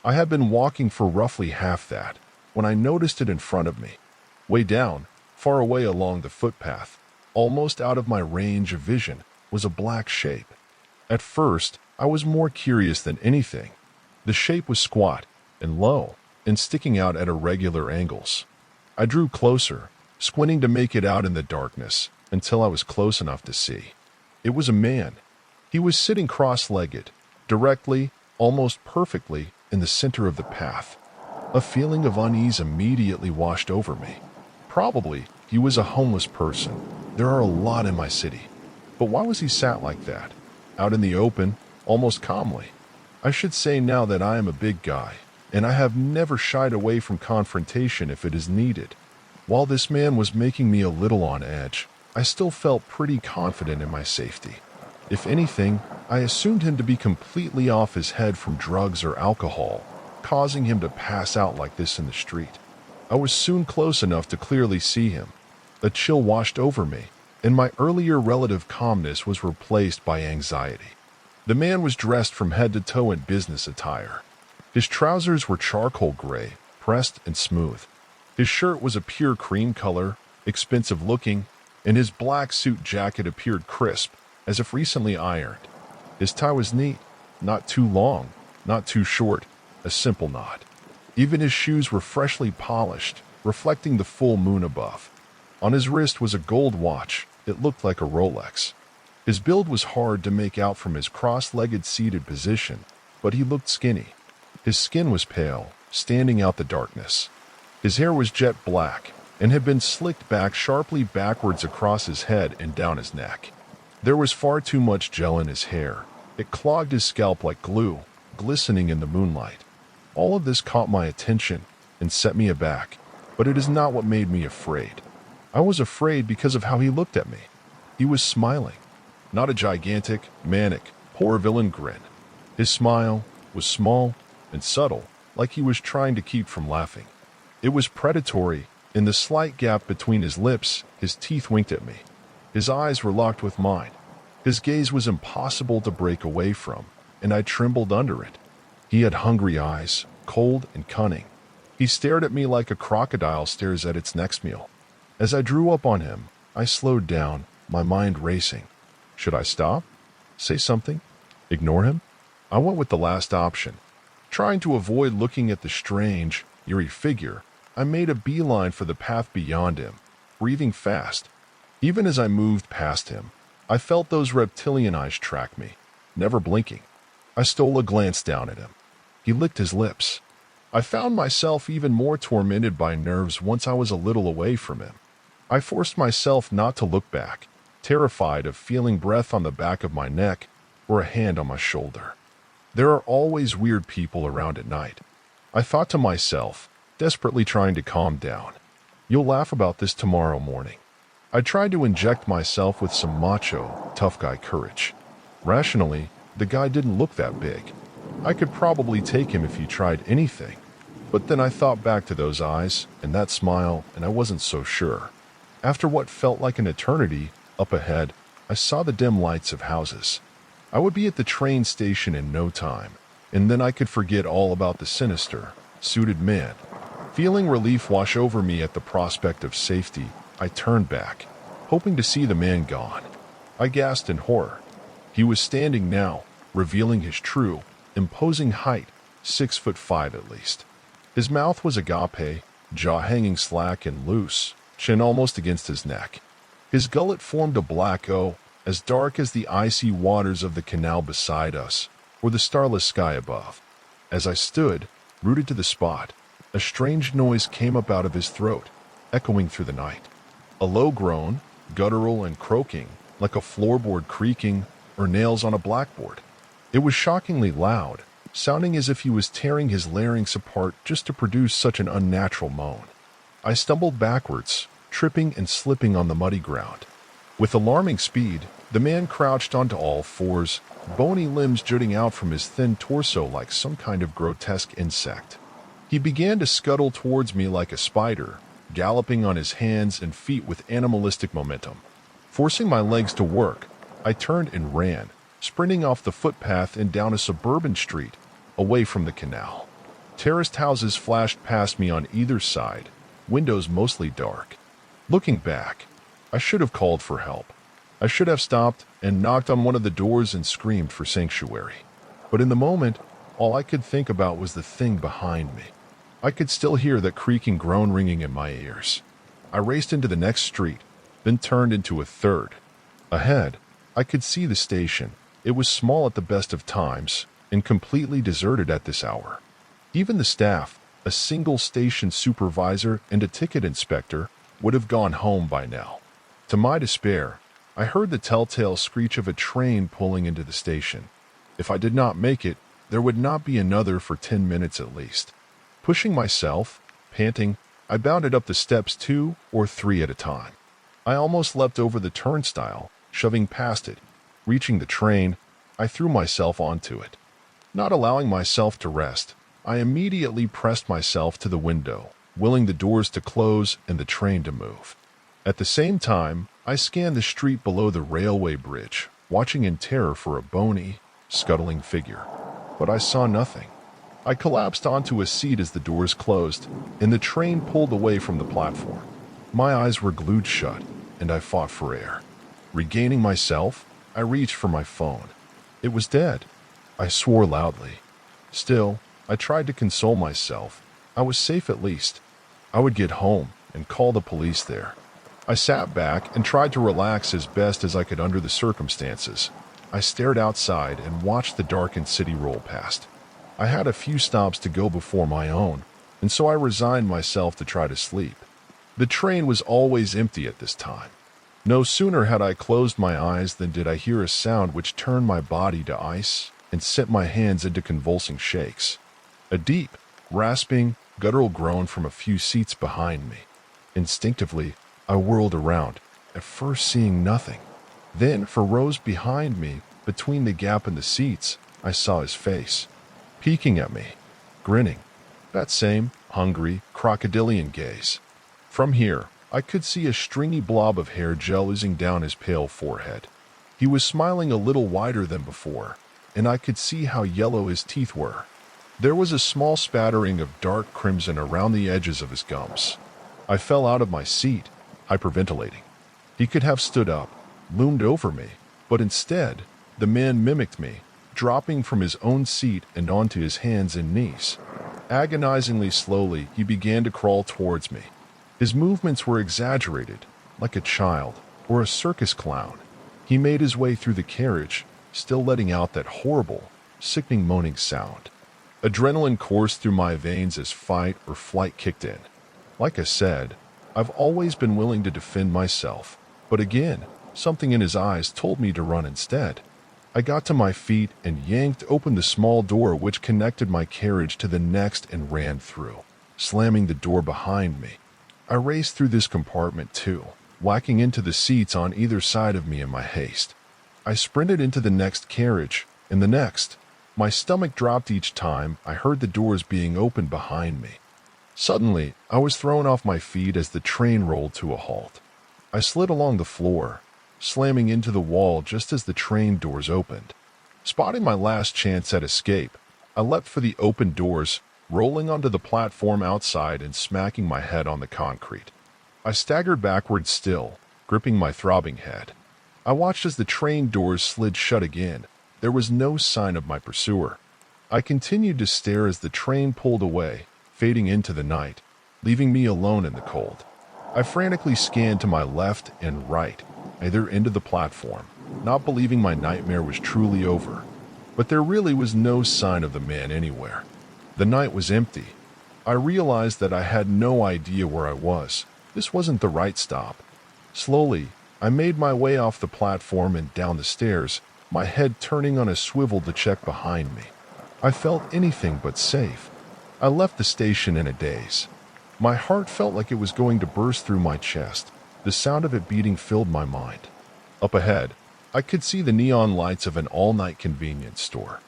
I had been walking for roughly half that when I noticed it in front of me. Way down, far away along the footpath, almost out of my range of vision, was a black shape. At first, I was more curious than anything. The shape was squat and low and sticking out at irregular angles. I drew closer, squinting to make it out in the darkness, until I was close enough to see. It was a man. He was sitting cross-legged, directly, almost perfectly, in the center of the path. A feeling of unease immediately washed over me. Probably he was a homeless person. There are a lot in my city. But why was he sat like that, out in the open, almost calmly? I should say now that I am a big guy, and I have never shied away from confrontation if it is needed. While this man was making me a little on edge, I still felt pretty confident in my safety. If anything, I assumed him to be completely off his head from drugs or alcohol, causing him to pass out like this in the street. I was soon close enough to clearly see him. A chill washed over me, and my earlier relative calmness was replaced by anxiety. The man was dressed from head to toe in business attire. His trousers were charcoal gray, pressed and smooth. His shirt was a pure cream color, expensive looking, and his black suit jacket appeared crisp, as if recently ironed. His tie was neat, not too long, not too short, a simple knot. Even his shoes were freshly polished, reflecting the full moon above. On his wrist was a gold watch. It looked like a Rolex. His build was hard to make out from his cross-legged seated position, but he looked skinny. His skin was pale, standing out the darkness. His hair was jet black and had been slicked back sharply backwards across his head and down his neck. There was far too much gel in his hair. It clogged his scalp like glue, glistening in the moonlight. All of this caught my attention and set me aback, but it is not what made me afraid. I was afraid because of how he looked at me. He was smiling, not a gigantic, manic, poor villain grin. His smile was small and subtle, like he was trying to keep from laughing. It was predatory. In the slight gap between his lips, his teeth winked at me. His eyes were locked with mine. His gaze was impossible to break away from, and I trembled under it. He had hungry eyes, cold and cunning. He stared at me like a crocodile stares at its next meal. As I drew up on him, I slowed down, my mind racing. Should I stop? Say something? Ignore him? I went with the last option. Trying to avoid looking at the strange, eerie figure, I made a beeline for the path beyond him, breathing fast. Even as I moved past him, I felt those reptilian eyes track me, never blinking. I stole a glance down at him. He licked his lips. I found myself even more tormented by nerves once I was a little away from him. I forced myself not to look back, terrified of feeling breath on the back of my neck or a hand on my shoulder. There are always weird people around at night. I thought to myself, desperately trying to calm down. You'll laugh about this tomorrow morning. I tried to inject myself with some macho, tough guy courage. Rationally, the guy didn't look that big. I could probably take him if he tried anything. But then I thought back to those eyes and that smile, and I wasn't so sure. After what felt like an eternity, up ahead, I saw the dim lights of houses. I would be at the train station in no time, and then I could forget all about the sinister, suited man. Feeling relief wash over me at the prospect of safety, I turned back, hoping to see the man gone. I gasped in horror. He was standing now, revealing his true, imposing height, 6'5" at least. His mouth was agape, jaw hanging slack and loose, chin almost against his neck. His gullet formed a black O, as dark as the icy waters of the canal beside us, or the starless sky above. As I stood, rooted to the spot, a strange noise came up out of his throat, echoing through the night. A low groan, guttural and croaking, like a floorboard creaking or nails on a blackboard. It was shockingly loud, sounding as if he was tearing his larynx apart just to produce such an unnatural moan. I stumbled backwards, tripping and slipping on the muddy ground. With alarming speed, the man crouched onto all fours, bony limbs jutting out from his thin torso like some kind of grotesque insect. He began to scuttle towards me like a spider, galloping on his hands and feet with animalistic momentum. Forcing my legs to work, I turned and ran, sprinting off the footpath and down a suburban street, away from the canal. Terraced houses flashed past me on either side, windows mostly dark. Looking back, I should have called for help. I should have stopped and knocked on one of the doors and screamed for sanctuary. But in the moment, all I could think about was the thing behind me. I could still hear that creaking groan ringing in my ears. I raced into the next street, then turned into a third. Ahead, I could see the station. It was small at the best of times and completely deserted at this hour. Even the staff, a single station supervisor and a ticket inspector, would have gone home by now. To my despair, I heard the telltale screech of a train pulling into the station. If I did not make it, there would not be another for 10 minutes at least. Pushing myself, panting, I bounded up the steps 2 or 3 at a time. I almost leapt over the turnstile, shoving past it. Reaching the train, I threw myself onto it. Not allowing myself to rest, I immediately pressed myself to the window, willing the doors to close and the train to move. At the same time, I scanned the street below the railway bridge, watching in terror for a bony, scuttling figure. But I saw nothing. I collapsed onto a seat as the doors closed, and the train pulled away from the platform. My eyes were glued shut, and I fought for air. Regaining myself, I reached for my phone. It was dead. I swore loudly. Still, I tried to console myself. I was safe at least. I would get home and call the police there. I sat back and tried to relax as best as I could under the circumstances. I stared outside and watched the darkened city roll past. I had a few stops to go before my own, and so I resigned myself to try to sleep. The train was always empty at this time. No sooner had I closed my eyes than did I hear a sound which turned my body to ice and sent my hands into convulsing shakes. A deep, rasping, guttural groan from a few seats behind me. Instinctively, I whirled around, at first seeing nothing. Then, for rows behind me, between the gap in the seats, I saw his face, peeking at me, grinning. That same, hungry, crocodilian gaze. From here, I could see a stringy blob of hair gel oozing down his pale forehead. He was smiling a little wider than before, and I could see how yellow his teeth were. There was a small spattering of dark crimson around the edges of his gums. I fell out of my seat, hyperventilating. He could have stood up, loomed over me, but instead, the man mimicked me, dropping from his own seat and onto his hands and knees. Agonizingly slowly, he began to crawl towards me. His movements were exaggerated, like a child or a circus clown. He made his way through the carriage, still letting out that horrible, sickening moaning sound. Adrenaline coursed through my veins as fight or flight kicked in. Like I said, I've always been willing to defend myself, but again, something in his eyes told me to run instead. I got to my feet and yanked open the small door which connected my carriage to the next and ran through, slamming the door behind me. I raced through this compartment too, whacking into the seats on either side of me in my haste. I sprinted into the next carriage, and the next. My stomach dropped each time I heard the doors being opened behind me. Suddenly, I was thrown off my feet as the train rolled to a halt. I slid along the floor, slamming into the wall just as the train doors opened. Spotting my last chance at escape, I leapt for the open doors, rolling onto the platform outside and smacking my head on the concrete. I staggered backward still, gripping my throbbing head. I watched as the train doors slid shut again. There was no sign of my pursuer. I continued to stare as the train pulled away, fading into the night, leaving me alone in the cold. I frantically scanned to my left and right, either end of the platform, not believing my nightmare was truly over. But there really was no sign of the man anywhere. The night was empty. I realized that I had no idea where I was. This wasn't the right stop. Slowly, I made my way off the platform and down the stairs, my head turning on a swivel to check behind me. I felt anything but safe. I left the station in a daze. My heart felt like it was going to burst through my chest. The sound of it beating filled my mind. Up ahead, I could see the neon lights of an all-night convenience store.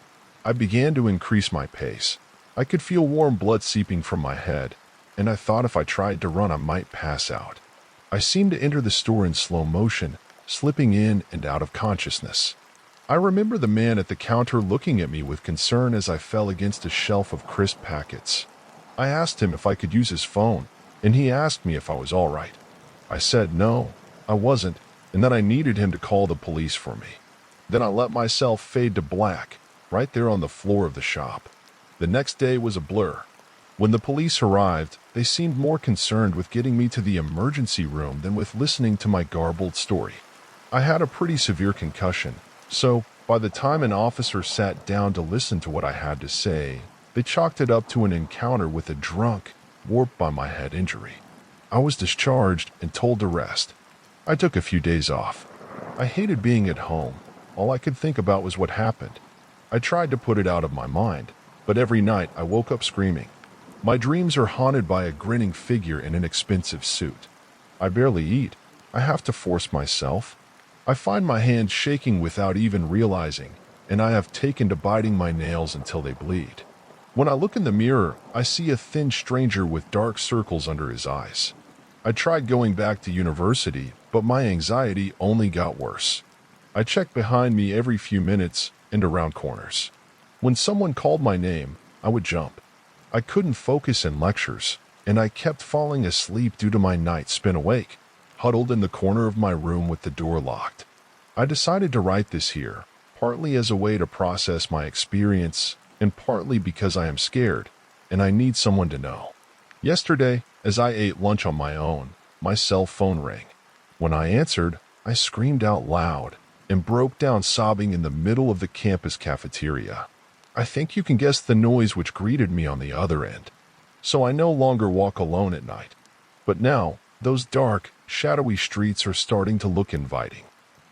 I began to increase my pace. I could feel warm blood seeping from my head, and I thought if I tried to run I might pass out. I seemed to enter the store in slow motion, slipping in and out of consciousness. I remember the man at the counter looking at me with concern as I fell against a shelf of crisp packets. I asked him if I could use his phone, and he asked me if I was all right. I said no, I wasn't, and that I needed him to call the police for me. Then I let myself fade to black, right there on the floor of the shop. The next day was a blur. When the police arrived, they seemed more concerned with getting me to the emergency room than with listening to my garbled story. I had a pretty severe concussion, so by the time an officer sat down to listen to what I had to say, they chalked it up to an encounter with a drunk, warped by my head injury. I was discharged and told to rest. I took a few days off. I hated being at home. All I could think about was what happened. I tried to put it out of my mind, but every night I woke up screaming. My dreams are haunted by a grinning figure in an expensive suit. I barely eat. I have to force myself. I find my hands shaking without even realizing, and I have taken to biting my nails until they bleed. When I look in the mirror, I see a thin stranger with dark circles under his eyes. I tried going back to university, but my anxiety only got worse. I checked behind me every few minutes and around corners. When someone called my name, I would jump. I couldn't focus in lectures, and I kept falling asleep due to my nights spent awake, huddled in the corner of my room with the door locked. I decided to write this here, partly as a way to process my experience, and partly because I am scared, and I need someone to know. Yesterday, as I ate lunch on my own, my cell phone rang. When I answered, I screamed out loud and broke down sobbing in the middle of the campus cafeteria. I think you can guess the noise which greeted me on the other end. So I no longer walk alone at night. But now, those dark, shadowy streets are starting to look inviting.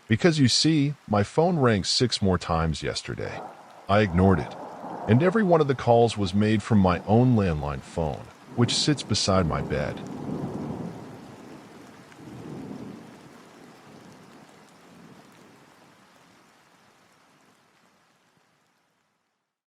Because you see, my phone rang 6 more times yesterday. I ignored it, and every one of the calls was made from my own landline phone, which sits beside my bed.